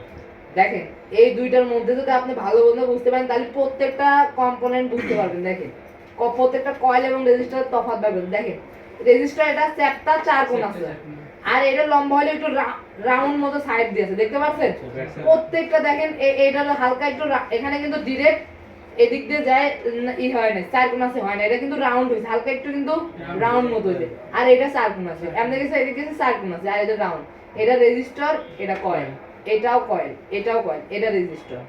দেখেন এই দুইটার মধ্যে যদি আপনি ভালো মতো বুঝতে পারেন তাহলে প্রত্যেকটা কম্পোনেন্ট বুঝতে পারবেন। দেখেন প্রত্যেকটা কয়েল এবং রেজিস্টারের তফাৎ পাবেন। দেখেন রেজিস্টার এটা চ্যাপ্টা 4 কোণ আছে, আর এটা লম্বা হলে একটু রাউন্ড মতো সাইড দিয়েছে, দেখতে পাচ্ছেন? প্রত্যেকটা দেখেন এইটার হালকা একটু এখানে কিন্তু ডিরেক্ট এদিক দিয়ে যায়, ই হয় না, 4 কোণ আছে হয় না, এটা কিন্তু রাউন্ড হইছে, হালকা একটু কিন্তু রাউন্ড মতো হইছে। আর এটা 4 কোণ আছে, এমনি গেছে এদিকে 4 কোণ আছে, আর এটা রাউন্ড। এটা রেজিস্টার, এটা কয়েল, এটাও কয়েল, এটাও কয়েল, এটা রেজিস্টার।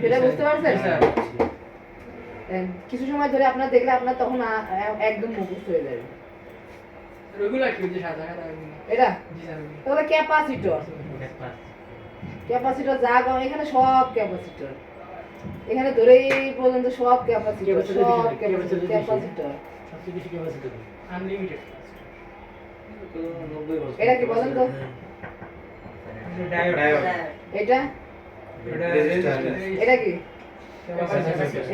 সেটা বুঝতে পারছেন? কিছু সময় ধরে আপনার দেখলে আপনার তখন একদম মুখস্থ হয়ে যাবে। রেগুলার কি যে সাদা সাদা এটা জি স্যার। তাহলে ক্যাপাসিটর। ক্যাপাসিটর যা গাও এখানে সব ক্যাপাসিটর, এখানে ধরে এই পর্যন্ত সব ক্যাপাসিটর, সব ক্যাপাসিটর। আনলিমিটেড। এটা কি বলেন তো? এটা এটা কি?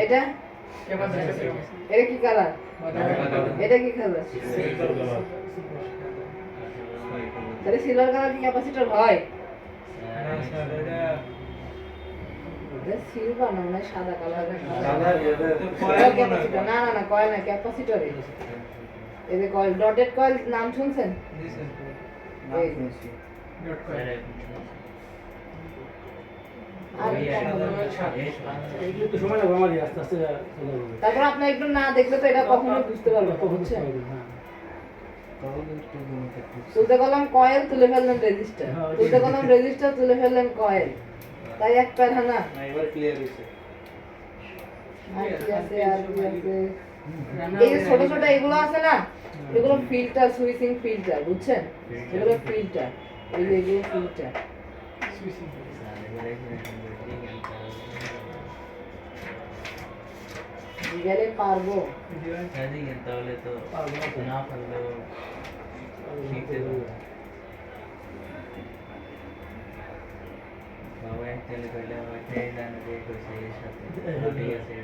এটা এটা কি কালার? এটা কি কালার? তাহলে সিলভার কালার কি ক্যাপাসিটর হয়? সিলভার না, মানে সাদা কালার। ক্যাপাসিটর না, না না, কয়েল না, ক্যাপাসিটর। এই যে কয়েল, ডটেড কয়েল নাম শুনছেন? এই ডট কয়েল। তারপর আপনি একটু না দেখলে তো এটা কখনো বুঝতে পারবেন না, বুঝছেন? তুলতে কলম কয়েল, তুলে ফেললেন রেজিস্টার, তুলতে কলম রেজিস্টার, তুলে ফেললেন কয়েল, তাই এক প্যারা না। এবার ক্লিয়ার হইছে। আর কি আছে, আর কি আছে? এই যে ছোট ছোট এগুলো আছে না, এগুলো ফিল্টার, সুইচিং ফিল্টার, বুঝছেন? এগুলো ফিল্টার, এই যে এগুলো ফিল্টার। গেলে পারবো। তাহলে তো না পারলেও শিখতে পারবো। বাবা একচুয়ালি কইলে আমার ট্রেন জানা দিয়ে কইছে এর সাথে ঠিক আছে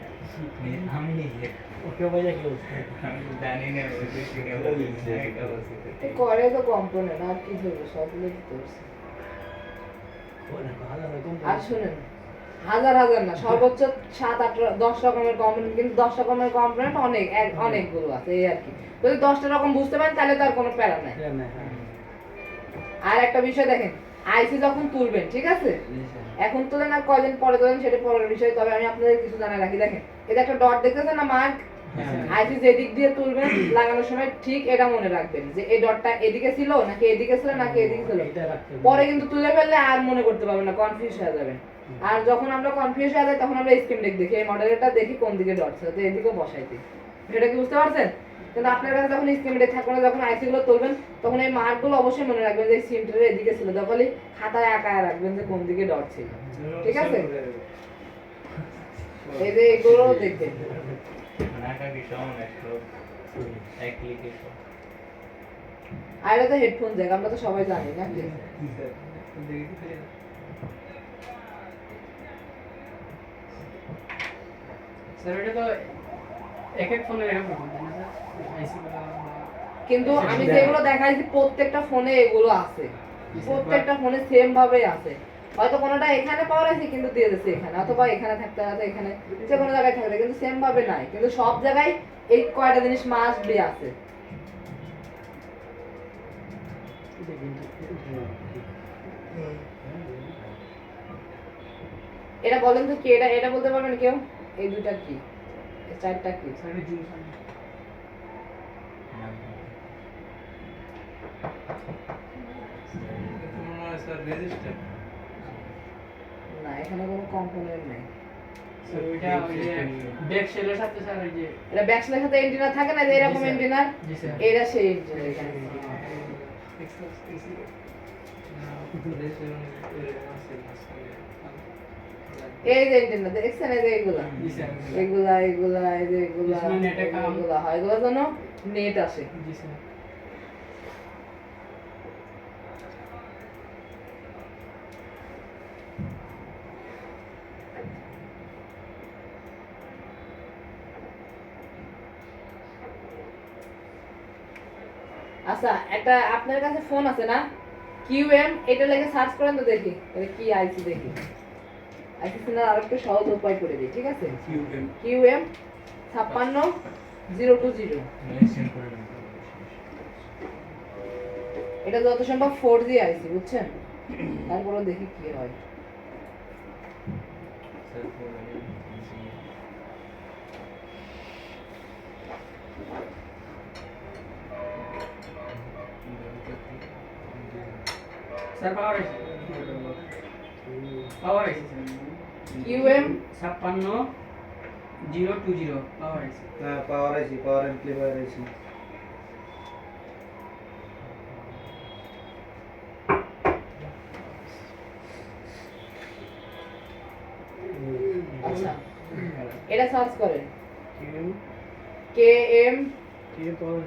আমি নিজে জানি না ওই যে কিনে বলছে এটা বলছে করে তো কম্পোনেন্ট আর কি দেবো সবগুলো করছে আর শুনেন হাজার হাজার না সর্বোচ্চ 7-8-10 রকমের কম্পোনেন্ট, কিন্তু 10 রকমের কম্পোনেন্ট অনেকগুলো আছে এই আর কি। যদি 10টা রকম বুঝতে পারেন তাহলে তো আর কোনো প্যারা নাই। আর একটা বিষয় দেখেন, আইসি যখন তুলবেন, ঠিক আছে, এখন তুলেন আর কয়দিন পরে তুলেন সেটা পরের বিষয়। তবে আমি আপনাদের কিছু জানা রাখি, দেখেন এটা একটা ডট দেখতেছেন না, মার্ক, আইসি যেদিক দিয়ে তুলবেন লাগানোর সময় ঠিক এটা মনে রাখবেন যে এই ডটটা এদিকে ছিল নাকি এদিকে ছিল নাকি এদিকে ছিল। পরে কিন্তু তুলে ফেললে আর মনে করতে পারবেন না, কনফিউজ হয়ে যাবেন। আর যখন আমরা কনফিউজ হয়ে যাই তখন আমরা স্কিমটেক দেখি, এই মডেলটা দেখি কোন দিকে ডট ছিল, তো এদিকে বসাই দিই। সেটা কি বুঝতে পারছেন? কিন্তু আপনার কাছে যখন স্কিমটেক থাকবে না, যখন আইসি গুলো তুলবেন তখন এই মার্কগুলো অবশ্যই মনে রাখবেন যে স্কিমটেকের এদিকে ছিল, তখনই খাতায় আঁকায় রাখবেন যে কোন দিকে ডট ছিল, ঠিক আছে? এই যে এগুলো দেখবেন। নাকা কি সমান একটু এক ক্লিকে সব আর এটা তো হেডফোন জ্যাক, আমরা তো সবাই জানি নাকি? স্যার এটা তো এক এক ফোনে এরকম হয় না স্যার, আইসি কিন্তু আমি যেগুলো দেখাইছি প্রত্যেকটা ফোনে এগুলো আছে, প্রত্যেকটা ফোনে সেম ভাবে আছে। হয়তো কোনোটা এখানে পাওয়ার আছে কিন্তু দিয়ে দিচ্ছে এখানে, অথবা এখানে থাকতে আছে এখানে, যে কোনো জায়গায় থাকতে, কিন্তু সেম ভাবে নাই। কিন্তু সব জায়গায় এই কয়টা জিনিস মাস্ট বি আছে। এটা বলেন তো কি, এটা বলতে পারবেন কেউ? এই দুইটা কি, এই চারটা কি? স্যার এটা জুম স্যার স্যার রেজিস্টার না, এখানে কোনো কম্পোনেন্ট নাই। স্যার ওইটা ওই যে ব্যাক শেলের সাথে স্যার ওই যে এটা ব্যাকস্ল্যাশের সাথে এন্টিনা থাকে না, যে এরকম এন্টিনা, জি স্যার এটা সেই এন্টিনা এখানে। এই যে এন্টিনা দেখছেন, এই যে এগুলা জি স্যার এগুলা এগুলা এই যে এগুলা এগুলো নেটে কাম। এগুলা হয়, এগুলোর জন্য নেট আসে। জি স্যার আচ্ছা, একটা আপনার কাছে ফোন আছে না, কিউএম, এটা লেগে সার্চ করেন তো দেখি এটা কি আইসি, দেখি আইসি চেনার আরেকটা সহজ উপায় করে দিই, ঠিক আছে? কিউএম 56020, মেনশন করে দিন এটা যত সম্ভব 4G আইসি, বুঝছেন? তারপরে দেখি কি হয়। স্যার ফোন স্যার পাওয়ার আছে পাওয়ার আছে স্যার কিউএম 56020 পাওয়ার আছে হ্যাঁ পাওয়ার আইসি, পাওয়ার অ্যাম্পলিফায়ার আইসি। আচ্ছা, এটা সার্চ করেন কেএম পাওয়ার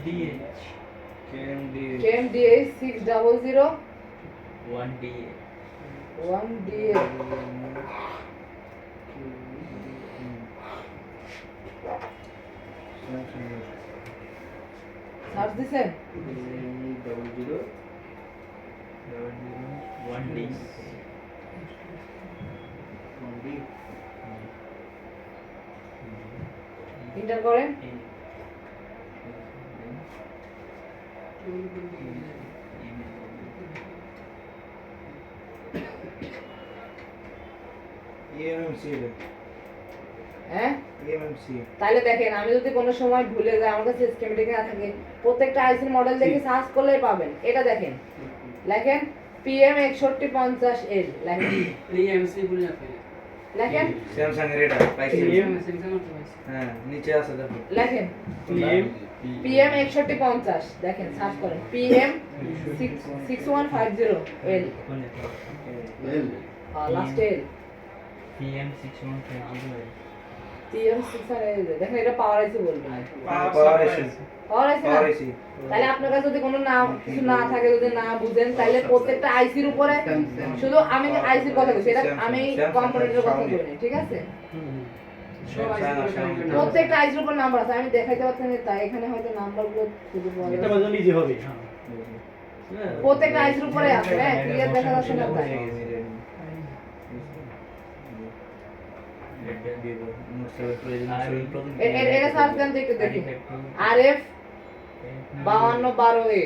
ডিএইচ কেএমডিএইচ 600 1 ডি 1DA। সার্চ দিছেন? 1 ডি এন্টার করেন। ইএমএমসি, হ্যাঁ, ইএমএমসি। তাহলে দেখেন, আমি যদি কোনো সময় ভুলে যাই, আমার কাছে স্কিমেটিক না থাকে, প্রত্যেকটা আইসির মডেল দেখে সার্চ করলেই পাবেন। এটা দেখেন, লেখেন PM6150L, লেখেন এমসি বলে আছে লেখেন স্যামসাং এর এটা পাইছি। স্যামসাং এর ডিভাইস হ্যাঁ নিচে আছে দেখো। লেখেন PM6150, দেখেন সার্চ করেন PM6150L, এল লাস্ট L, PM 6150 TM6 আর এই যে, দেখেন এটা পাওয়ার আইসি বলবেন। পাওয়ার আইসি পাওয়ার আইসি না? পাওয়ার আইসি তাহলে আপনার কাছে যদি কোনো নাম কিছু না থাকে, যদি না বুঝেন, তাহলে প্রত্যেকটা আইসির উপরে শুধু আমি আইসির কথা বলছি, এটা আমি কম্পোনেন্টের কথা বলি, ঠিক আছে? প্রত্যেকটা আইসির উপর নাম্বার আছে, আমি দেখাইতে পারছি না তাই এখানে হয়তো নাম্বারগুলো খুঁজে পাওয়া এটা যাবে। বাজানো ইজি হবে প্রত্যেকটা আইসির উপরে আছে, হ্যাঁ, ক্লিয়ার দেখা যাচ্ছে না তাই। এটা সার্চ দেন তো একটু দেখি। RF 5212A,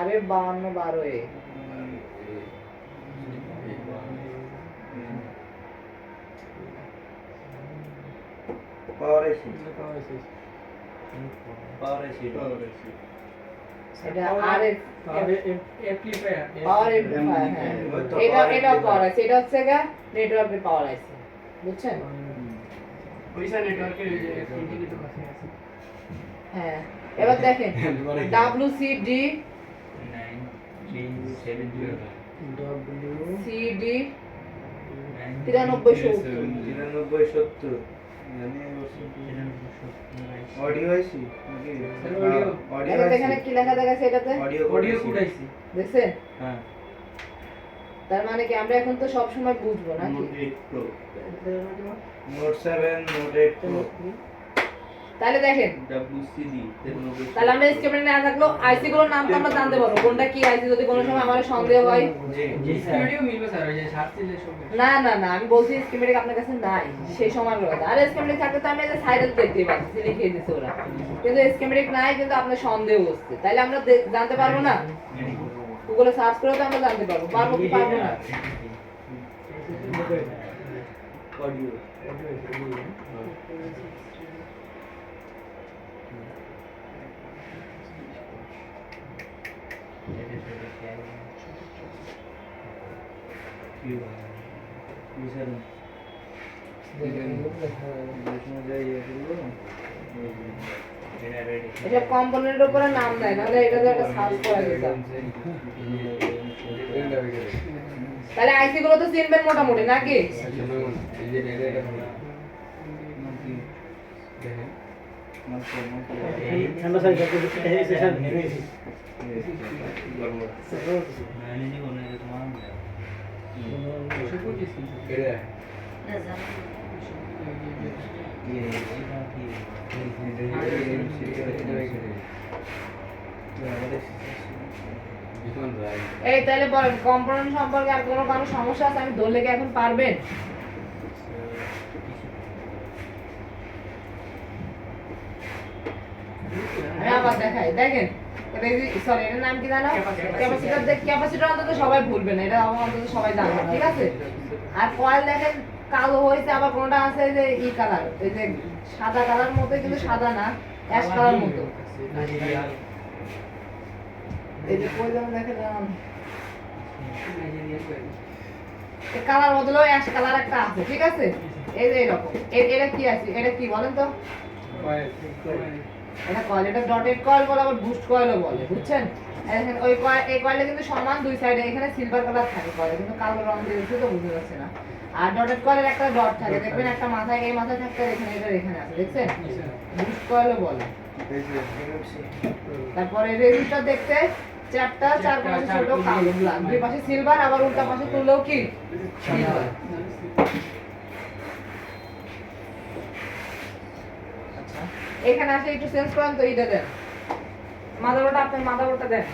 RF 5212A, পাওয়ার আইসি পাওয়ার আইসি এটা RF অ্যামপ্লিফায়ার পাওয়ার এমপ্লিফায়ার, হ্যাঁ, এটা পাওয়ার আছে, এটা হচ্ছে গা নেটওয়ার্কের পাওয়ার আছে, বুঝছেন? ওইসা নেটওয়ার্কের ওই যে ইন্ডিকেটর কাছে আছে। হ্যাঁ, এবার দেখেন WCD CD 9370, 9370 অডিও আইসি অডিও এবার এখানে কি লেখা দেখাচ্ছে এটাতে? অডিও অডিও কোড আইসি দেখছেন? হ্যাঁ তার মানে কি আমরা এখন তো সব সময় বুঝবো নাকি? নোট 7 নোট 8 প্রো তাহলে দেখেন, WCD তাহলে আমরা স্ক্রিনে না থাকলো আইসি গুলোর নাম তো আমরা জানতে পারবো কোনটা কি আইসি, যদি কোনো সময় আমার সন্দেহ হয়। জি ভিডিও মিলবে স্যার ওই যে সার্চ দিলে সব না না না, আমি বলছি স্কিমেটিক আপনার কাছে নাই সেই সময় কথা। আর স্কিমেটিক থাকলে তো আমি এই যে সাইডে দেখতেই পাচ্ছি, লিখে দিয়েছে ওরা, কিন্তু স্কিমেটিক নাই, কিন্তু আপনার সন্দেহ হচ্ছে, তাহলে আমরা জানতে পারবো না? গুগলে সার্চ করে তো আমরা জানতে পারবো, পারবো কি পারবো না? অডিও এসব কম্পোনেন্টের উপরে নাম নাই, নাহলে এটা তো একটা সার্চ করা যেত। তাহলে আইসি গুলো তো চিনবেন মোটামুটি নাকি? ঠান্ডা সাইজ করতে এই সেশন এই তাহলে বলেন কম্পোনেন্ট সম্পর্কে আর কোনো কারো সমস্যা আছে? আমি ধরলে কি এখন পারবেন? আমি আবার দেখাই, দেখেন সরি এটার নাম কি জানো? ক্যাপাসিটর। ক্যাপাসিটর অন্তত সবাই ভুলবে না, এটা অন্তত সবাই জানবে, ঠিক আছে? আর কয়েল দেখেন কালো হয়েছে, আবার কোনটা আছে যে ই কালার, এই যে সাদা কালার মতো, কিন্তু সাদা না, অ্যাশ কালার মতো, এই যে কই যেমন দেখেন কালার বদলেও অ্যাশ কালার একটা আছে, ঠিক আছে? এই যে এরকম, এটা কি আছে? এটা কি বলেন তো? এটা কয়েল, এটা ডটেড কয়েল বলে, আবার বুস্ট কয়েলও বলে, বুঝছেন? দেখেন ওই কয়েল, এই কয়েলে কিন্তু সমান দুই সাইডে, এখানে সিলভার কালার থাকে কয়েলে, কিন্তু কালো রং দিয়ে দিচ্ছে তো বুঝতে পারছে না। আর ডটেড কয়েলের একটা ডট থাকে, দেখবেন একটা মাথায়, এই মাথায় থাকতে, এখানে এটা এখানে আছে, দেখছেন? বুস্ট কয়েলও বলে। তারপরে রেজিস্টার দেখতে চারটা, চার পাশে ছোট কালো ব্ল্যাক, দুই পাশে সিলভার, আবার উল্টা পাশে তুললেও কি সিলভার। আচ্ছা, এখানে আসে একটু সেন্স করেন তো, এইটা দেন মাদারবোর্ডটা, আপনার মাদারবোর্ডটা দেন,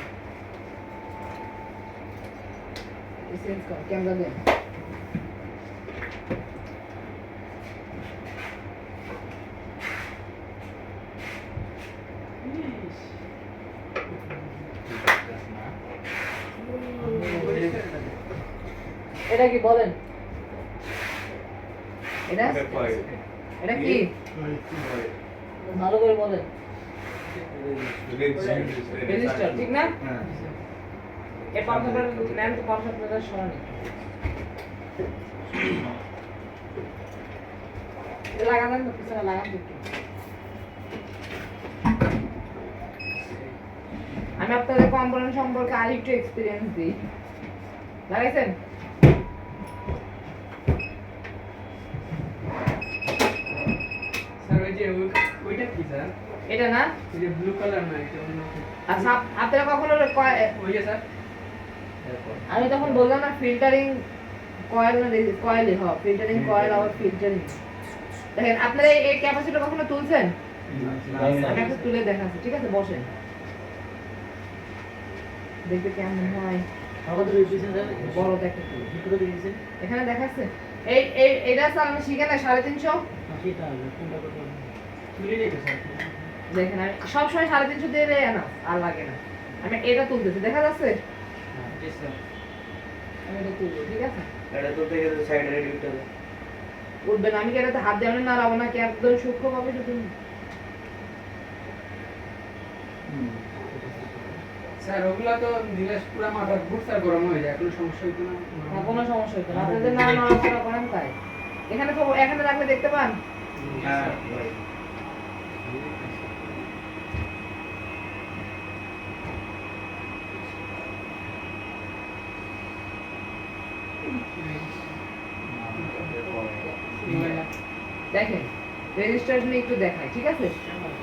সেন্স করেন, ক্যামেরা দেন। এটা কি বলেন? এটা এটা কি ভালো করে বলেন? রেজিস্টার, ঠিক না? হ্যাঁ এই কনসেপ্টটা নেন তো, কনসেপ্টটা সরান, এটা লাগান তো, পিছনে লাগান তো একটু। আমি আপনাদের কম্পোনেন্ট সম্পর্কে আর একটু এক্সপিরিয়েন্স দিই। লাগাইছেন? যে ওইটা কি স্যার? এটা না? ওই যে ব্লু কালার না এটা অন্য আচ্ছা আপনারা কখনো ওই যে স্যার আমি তখন বললাম না ফিল্টারিং কয়েল না কয়েলই হয় ফিল্টারিং কয়েল আর ফিল্টারিং দেখেন আপনারা এই ক্যাপাসিটর কখনো তুলছেন আমি একটা তুলে দেখাচ্ছি ঠিক আছে বসেন দেখতে কেমন হয় আমাদের রিভিশন বড় দেখতে তুলে ভিতরে দিয়েছেন এখানে দেখাচ্ছে এইটা চালানো শিখে না 350 সেটা কোনটা কথা তুলে নিয়ে স্যার দেখেন আমি সবসময় 350 দিয়ে দেয় না আর লাগে না আমি এটা তুলতেছি দেখা যাচ্ছে জি স্যার আমি এটা তুলবো ঠিক আছে এটা তো থেকে সাইডে রেডি উঠতে হবে। উঠবে না আমি এটাতে হাত দিয়ে নাড়াবো না কি একদম সূক্ষ্মভাবে শুধু স্যার ওগুলা তো দিলে পুরো মাথা ঘুর স্যার গরম হয়ে যায় কোনো সমস্যা হইতো না না কোনো সমস্যা হতো না আপনাদের না নড়াচড়া করেন তাই এখানে তো এখানে রাখলে দেখতে পান হ্যাঁ ভাই দেখেন রেজিস্টার নিয়ে একটু দেখাই ঠিক আছে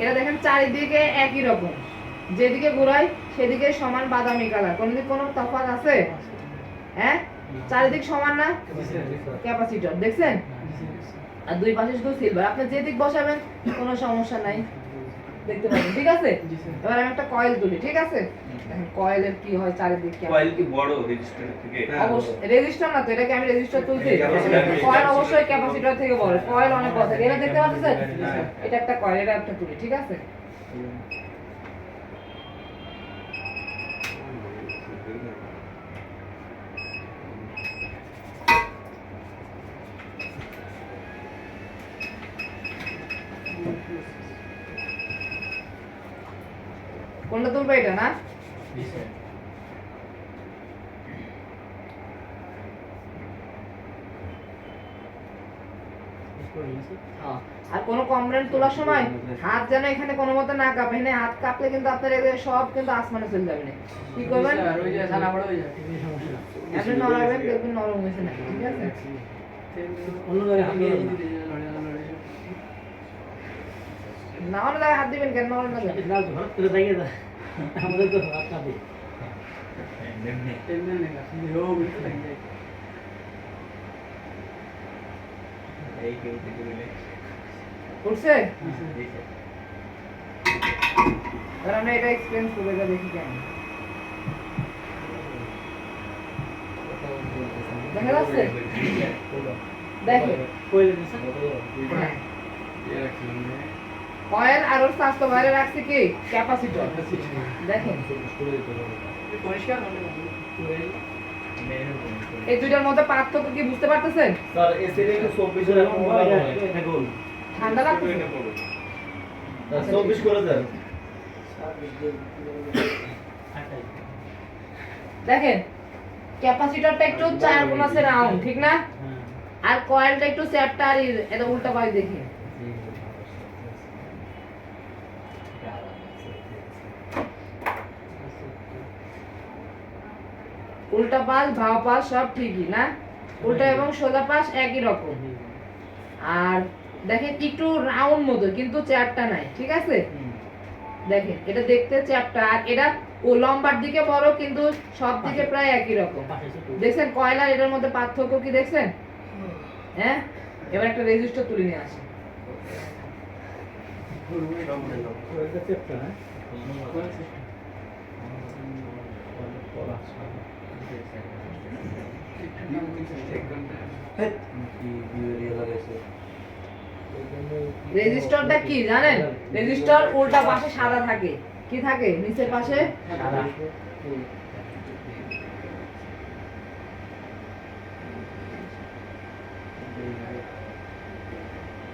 এটা দেখেন চারিদিকে একই রকম যেদিকে ঘোরাই সেদিকে সমান বাদামি কালার কোনদিক কোনো তফাৎ আছে হ্যাঁ চারিদিক সমান না ক্যাপাসিটর দেখছেন আর দুই পাশে শুধু সিলভার আপনি যেদিক বসাবেন কোনো সমস্যা নাই দেখতে পাবেন ঠিক আছে এবার আমি একটা কয়েল তুলি ঠিক আছে দেখেন কয়েলের কি হয় চারিদিক কেমন কয়েল কি বড় রেজিস্টার থেকে? অবশ্যই রেজিস্টার না তো এটাকে আমি রেজিস্টার তুলছি ক্যাপাসিটর। কয়েল অবশ্যই ক্যাপাসিটর থেকে বড় কয়েল অনেক বড় থাকে এটা দেখতে পাচ্ছেন এটা একটা কয়েল এটা একটা তুলি ঠিক আছে কোনটা তুলবে এটা না হ্যাঁ। আর কোনো কমপ্লেন্ট তোলার সময় হাত যেন এখানে কোনো মতে না কাঁপে এখানে হাত কাঁপলে কিন্তু আপনার এগুলো সব কিন্তু আসমানে চলে যাবে না কি করবেন স্যার ওই যে ছানা বড় হয়ে যায় সমস্যা আপনি নড়াবেন দেখবেন নরম হয়েছে না ঠিক আছে অন্য জায়গায় হাত দিয়ে না অন্য জায়গায় হাত দিবেন কেন নড়ে না যাবে না ঘর করে জায়গা দা আমাদের তো হাত কাঁপে এমনি না রো বিটু লাগে যায় এই কেউ থেকে বলে করছে কারণ আমরা এটা এক্সপেরিয়েন্স করে দেখি কেন দেখা যাচ্ছে দেখেন কইলে দিছেন কয়েল আর ওর স্বাস্থ্য বাইরে রাখছে কি ক্যাপাসিটর দেখেন পরিষ্কার হলে এই দুইটার মধ্যে পার্থক্য কি বুঝতে পারতেছেন স্যার এসির একটু 24 এর এরকম হয় এটা গোল ঠান্ডা লাগতেছে 24 করে দেন দেখেন ক্যাপাসিটরটা একটু 4 গুণ আছে রাউন্ড ঠিক না আর কয়েলটা একটু চ্যাপ্টার এটা উল্টা পাশ দেখি উল্টা পাশ ভাও পাশ সব ঠিকই না উল্টা এবং সোজা পাশ একই রকম আর দেখেন একটু রাউন্ড মতো কিন্তু চ্যাপটা নাই ঠিক আছে দেখেন এটা দেখতে চ্যাপটা আর এটা ও লম্বার দিকে বড় কিন্তু সব দিকে প্রায় একই রকম দেখছেন কয়লা এটার মধ্যে পার্থক্য কি দেখছেন হ্যাঁ এবার একটা রেজিস্টার তুলে নিয়ে আসি ওইটা চেপটা না রেজিস্টারটা কি জানেন রেজিস্টার উল্টা পাশে সাদা থাকে কি থাকে নিচের পাশে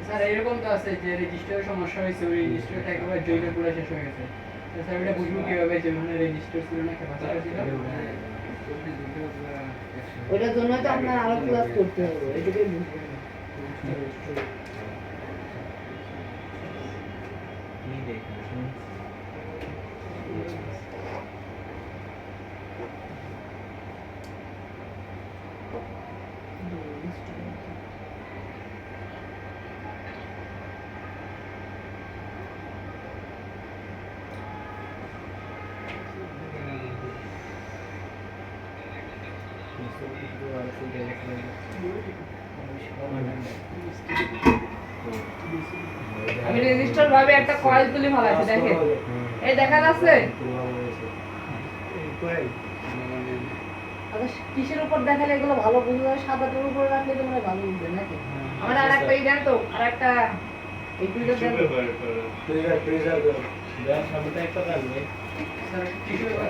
স্যার এরকম তো আছে যে রেজিস্টারের সমস্যা হয়েছে ওই রেজিস্টারটা একেবারে জৈলে পুরো শেষ হয়ে গেছে তো স্যার এটা বুঝবো কিভাবে যে মানে রেজিস্টার ছিল না ক্যাপাসিটর ছিল ওটার জন্য তো আপনার আরো ক্লাস করতে হবে এটুকুই বুঝবেন কি দেখুন আমি রেজিস্টার ভাবে একটা কয়েল তুলে ফেলাইছি দেখেন, এই দেখা যাচ্ছে। আচ্ছা কিসের উপর দেখালে এগুলো ভালো বুঝবে? সাদাটার উপর রাখলে তো মনে হয় ভালো বুঝবে নাকি? আমার আর একটা ই দেন তো, আর একটা এই দুইটা দেন। স্যার টিস্যু পেপার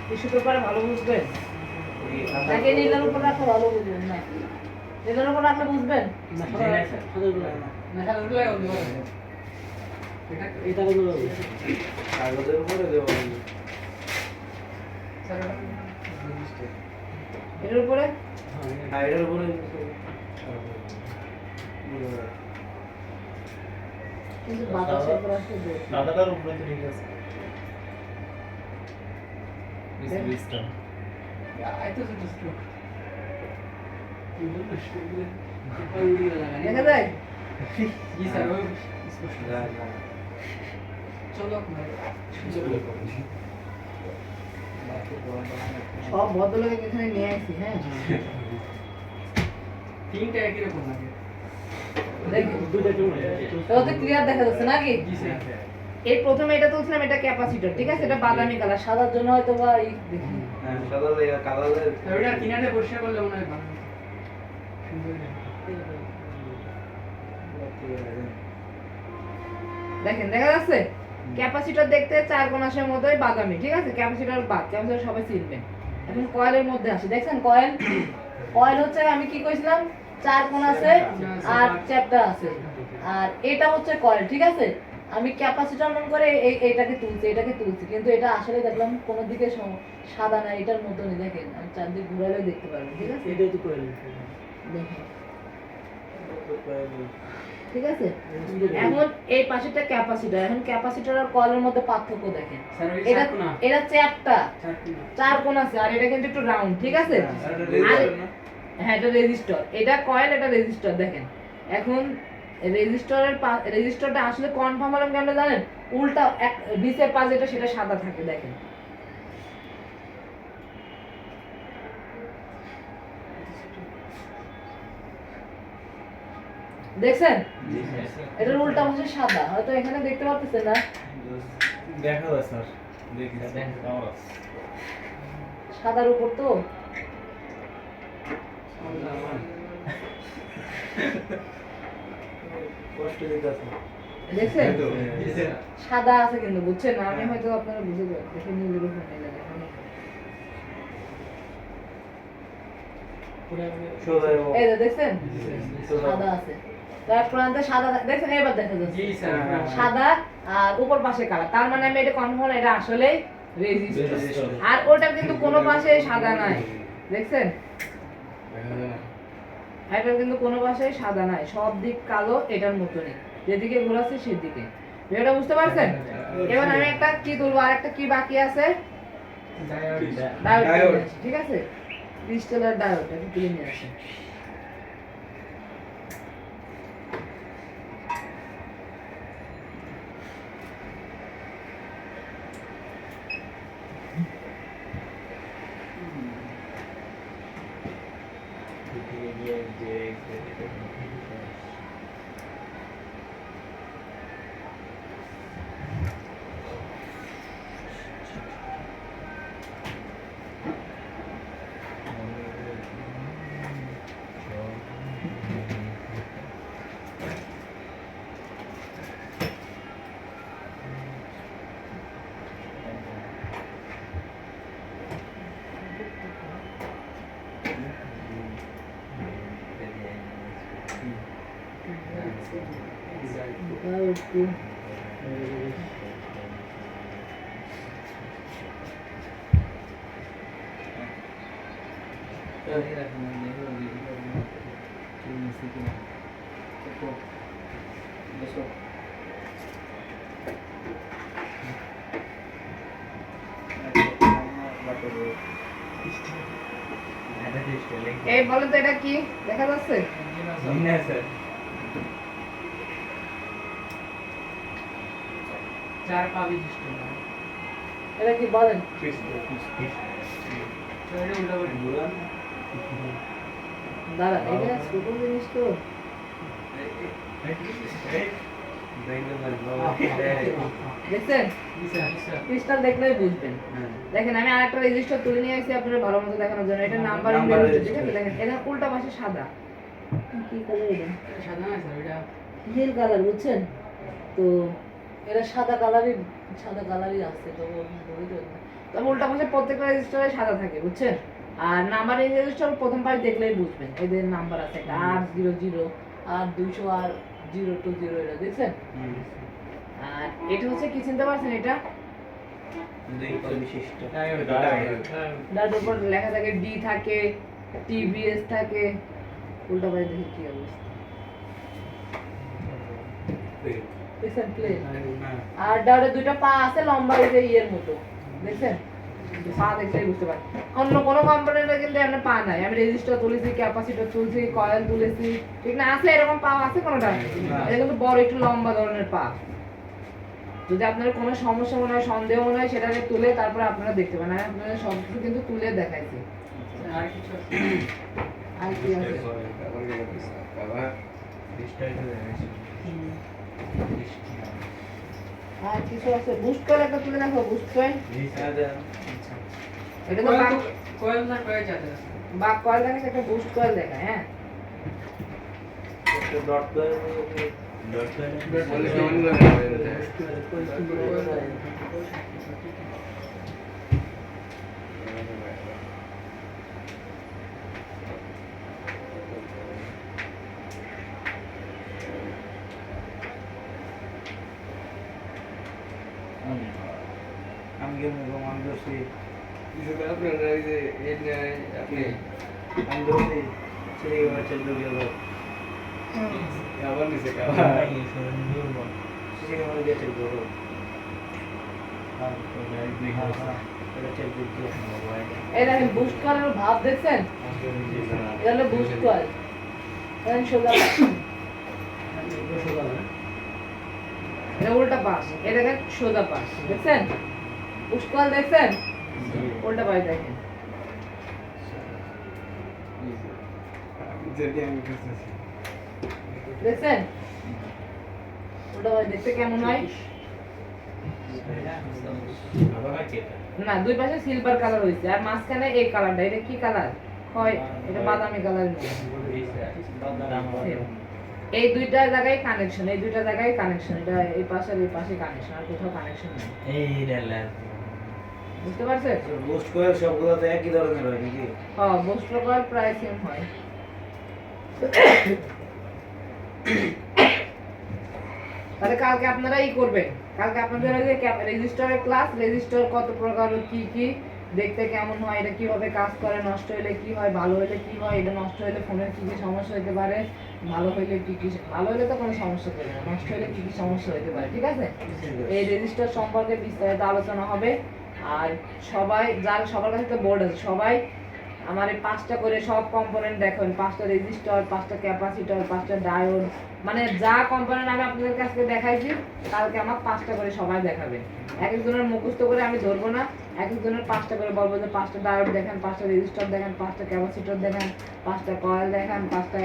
টিস্যু পেপারে ভালো বুঝবেন নাকি নীলের উপর রাখলে ভালো বুঝবেন? না নীলের উপর রাখলে বুঝবেন না না খেলাধুলা করতে পারে এটা এটা বলতে হবে। কাগজের উপরে দেবো স্যার এটার উপরে সাইডের উপরে কিন্তু বাতাসের উপর আসলে দেখ। সাদাটার উপরে তো ঠিক আছে আইতো জাস্ট দেখা যায়? জি স্যার ওই স্পষ্ট চলো সব ভদ্রলোক এখানে নিয়ে আসছি। হ্যাঁ তিনটা একই রকম লাগে দেখি দুইটা কেমন তাহলে তো ক্লিয়ার দেখা যাচ্ছে নাকি? জি স্যার এই প্রথমে এটা তুলছিলাম, এটা ক্যাপাসিটর, ঠিক আছে? এটা বাদামি কালার, সাদার জন্য হয়তো বা এই দেখি সাদা লেগে কালারের ওটা কিনারে পরিষ্কার করলে মনে হয় ভালো হতো। সুন্দর লাগে। দেখেন দেখা যাচ্ছে ক্যাপাসিটর দেখতে চার কোণাসের মতোই বাদামি, ঠিক আছে? ক্যাপাসিটর বাদ, ক্যাপাসিটর সবাই চিনবেন। এখন কয়েলের মধ্যে আসি, দেখছেন কয়েল? কয়েল হচ্ছে আমি কি কইছিলাম, চার কোণ আছে আর চ্যাপ্টা আছে, আর এটা হচ্ছে কয়েল, ঠিক আছে? আমি ক্যাপাসিটর মন করে এটাকে তুলছি, কিন্তু এটা আসলে দেখলাম কোনো দিকে সাদা না, এটার মতনই। দেখেন আমি চারদিক ঘুরালে দেখতে পারবেন, ঠিক আছে? এটাই তো করে দেখেন ঠিক আছে? এখন এই পাশেরটা ক্যাপাসিটর। এখন ক্যাপাসিটর আর কয়েলের মধ্যে পার্থক্য দেখেন। স্যার ওই এটা চার কোণা এটা চ্যাপ্টা, চার কোণা চার কোণ আছে, আর এটা কিন্তু একটু রাউন্ড, ঠিক আছে? আর হ্যাঁ এটা রেজিস্টর, এটা কয়েল, এটা রেজিস্টর। দেখেন এখন রেজিস্টরটা আসলে কনফার্ম হলাম কেন জানেন? উল্টা নিচের পাশ যেটা সেটা সাদা থাকে, দেখেন। দেখছেন এটার উল্টা পাশে সাদা, হয়তো এখানে দেখতে পাচ্ছেন না, দেখা যায় স্যার, দেখি সাদার উপর তো কষ্ট দিতে আছে দেখছেন সাদা আছে কিন্তু, বুঝছেন না? আমি হয়তো আপনারা বুঝে যাবেন, দেখে নীলের উপর নিয়ে যাবেন। সোজা এবং এই যে দেখছেন সাদা আছে, তার প্রান্তে সাদা দেখছেন, এবার দেখা যাচ্ছে জি স্যার সাদা আর উপর পাশে কালো। তার মানে আমি এটা কনফার্ম, এটা আসলে রেজিস্টর। আর ওটা কিন্তু কোনো পাশে সাদা নাই, দেখছেন? এটা কিন্তু কোনো পাশে সাদা নাই, সব দিক কালো, এটার মতনই, যেদিকে ঘোরাচ্ছে সেদিকে। এটা বুঝতে পারছেন? এবার আমি একটা কি তুলবো, আর একটা কি বাকি আছে, ডায়োড, ঠিক আছে? ক্রিস্টালের ডায়োড এটা তুলে নিয়ে আসেন। এই বলেন তো এটা কি দেখা যাচ্ছে? চার পা বিশিষ্ট এটা কি বলেন? স্যার এটা উল্টা করে বুড়ান দাঁড়া এটা ছোট জিনিস তো ব্যাংকের বাড়ি দেখছেন ক্রিস্টাল দেখলেই বুঝবেন দেখেন আমি আরেকটা রেজিস্টার তুলে নিয়ে আসছি আপনাদের ভালো মতো দেখানোর জন্য এটা নাম্বারিং রেজিস্টার ঠিক আছে দেখেন এটা উল্টা পাশে সাদা কি কালার এটা সাদা না স্যার এটা নীল কালার বুঝছেন তো এটা সাদা কালারই আছে তো তবে উল্টা পাশে প্রত্যেকটা রেজিস্টারে সাদা থাকে বুঝছেন আর নাম্বারিং রেজিস্টার প্রথম পাশ দেখলেই বুঝবেন এদের নাম্বার আছে একটা R00 R200 আর 020 এটা দেখছেন আর এটা হচ্ছে কি চিনতে পারছেন এটা দুই কল বিশিষ্ট তার উপর লেখা থাকে ডি থাকে টিভিএস থাকে উল্টা পাশে দেখি কি অবস্থা দেখছেন প্লেন আর ডাউরে দুইটা পা আছে লম্বা এই যে ইয়ের মতো দেখছেন পা দেখলেই বুঝতে পারেন অন্য কোনো কম্পোনেন্টে কিন্তু এমন পা নাই আমি রেজিস্টার তুলেছি ক্যাপাসিটর তুলছি কয়েল তুলেছি ঠিক না আছে এরকম পা আছে কোনোটা এটা কিন্তু বড় একটু লম্বা ধরনের পা যদি আপনার কোনো সমস্যা মনে হয় সন্দেহ মনে হয় সেটাকে তুলে তারপরে আপনারা দেখতে পারেন আমি আপনাদের সব কিছু কিন্তু তুলে দেখাইছি আর কিছু আছে আর কি আছে আর কিছু আছে বুস্ট কয়েল একটা তুলে দেখো বুস্ট কয়েল এটা তো কোয়েল না কোয়েল যাতে বাক কয়েল দেখে একটা বুস্ট কয়েল দেখা হ্যাঁ ডট করে আমি কেমন প্রমাণ করছি আমি ধরছি ছেলে বাচ্চা ঢুকে গেল ছেলে আমার গেছে গরু এটা চেক দিচ্ছি এই দেখেন বুস্ট কয়েলের ভাব দেখছেন এটা হলো বুস্ট কয়েল দেখেন সোজা এটা উল্টা পাশ এটা দেখেন সোজা পাশ দেখছেন বুস্ট কয়েল দেখছেন উল্টা পাশ দেখেন দেখছেন ওটা দেখতে কেমন হয় না দুই পাশে সিলভার কালার হয়েছে আর মাঝখানে এই কালারটা এটা কি কালার হয় এটা বাদামি কালার এই দুইটা জায়গায় কানেকশন এই দুইটা জায়গায় কানেকশন এটা এই পাশে আর এই পাশে কানেকশন আর কোথাও কানেকশন নেই বুঝতে পারছেন বুস্ট করে সবগুলো তো একই ধরনের হয় নাকি হ্যাঁ বুস্টার কয়েল প্রায় সেম হয় তাহলে কালকে আপনারা ই করবেন কালকে আপনাদের ওই যে রেজিস্টারের ক্লাস রেজিস্টার কত প্রকার কি কি দেখতে কেমন হয় এটা কিভাবে কাজ করে নষ্ট হলে কি হয় ভালো হলে কি হয় এটা নষ্ট হলে ফোনের কি কি সমস্যা হতে পারে ভালো হলে কি কি ভালো হলে তো কোনো সমস্যা হবে না নষ্ট হলে কি কি সমস্যা হতে পারে ঠিক আছে এই রেজিস্টার সম্পর্কে বিস্তারিত আলোচনা হবে আর সবাই যার সবার কাছে তো বোর্ড আছে সবাই আমার এই 5টা করে সব কম্পোনেন্ট দেখেন 5টা রেজিস্টার 5টা ক্যাপাসিটর 5টা ডায়োড মানে যা কম্পোনেন্ট আমি আপনাদের কাছে দেখাইছি কালকে আমার 5টা করে সবাই দেখাবেন এক একজনের মুখস্থ করে আমি ধরবো না এক একজনের 5টা করে বলবো যে 5টা ডায়োড দেখেন 5টা রেজিস্টার দেখেন 5টা ক্যাপাসিটর দেখেন 5টা কয়েল দেখেন 5টা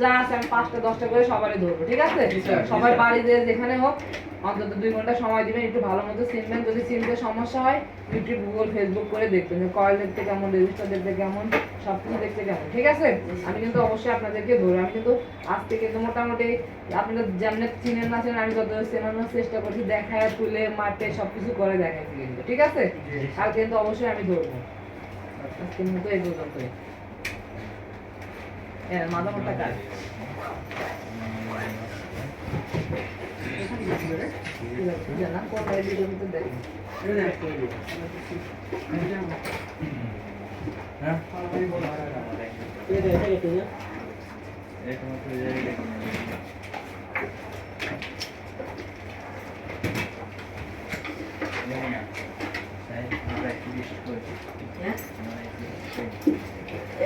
যা আছে আমি 5টা 10টা করে সবারই ধরবো ঠিক আছে সবাই বাড়িতে যেখানে হোক অন্তত 2 ঘন্টা সময় দিবেন একটু ভালো মতো চিনবেন যদি চিনতে সমস্যা হয় ইউটিউব গুগল ফেসবুক করে দেখবেন যে কয়েল দেখতে কেমন রেজিস্টার দেখতে কেমন সবকিছু দেখতে কেমন ঠিক আছে আমি কিন্তু অবশ্যই আপনাদেরকে ধরবো আমি কিন্তু আজকে কিন্তু মোটামুটি আপনারা যেমন চিনেন না চিনেন আমি যত চেনানোর চেষ্টা করছি দেখায় তুলে মাঠে সবকিছু করে দেখাইছি কিন্তু ঠিক আছে আর কিন্তু অবশ্যই আমি ধরবো আজকের মতো এই পর্যন্তই মাথা মোটা কাজ জানা কোন ভিডিওর ভিতর দেখেন হ্যাঁ এটা এটা একমাত্র জায়গায় আমরা একটু বেশি করেছি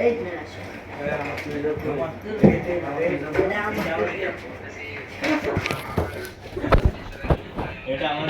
এই না আসো এটা আমার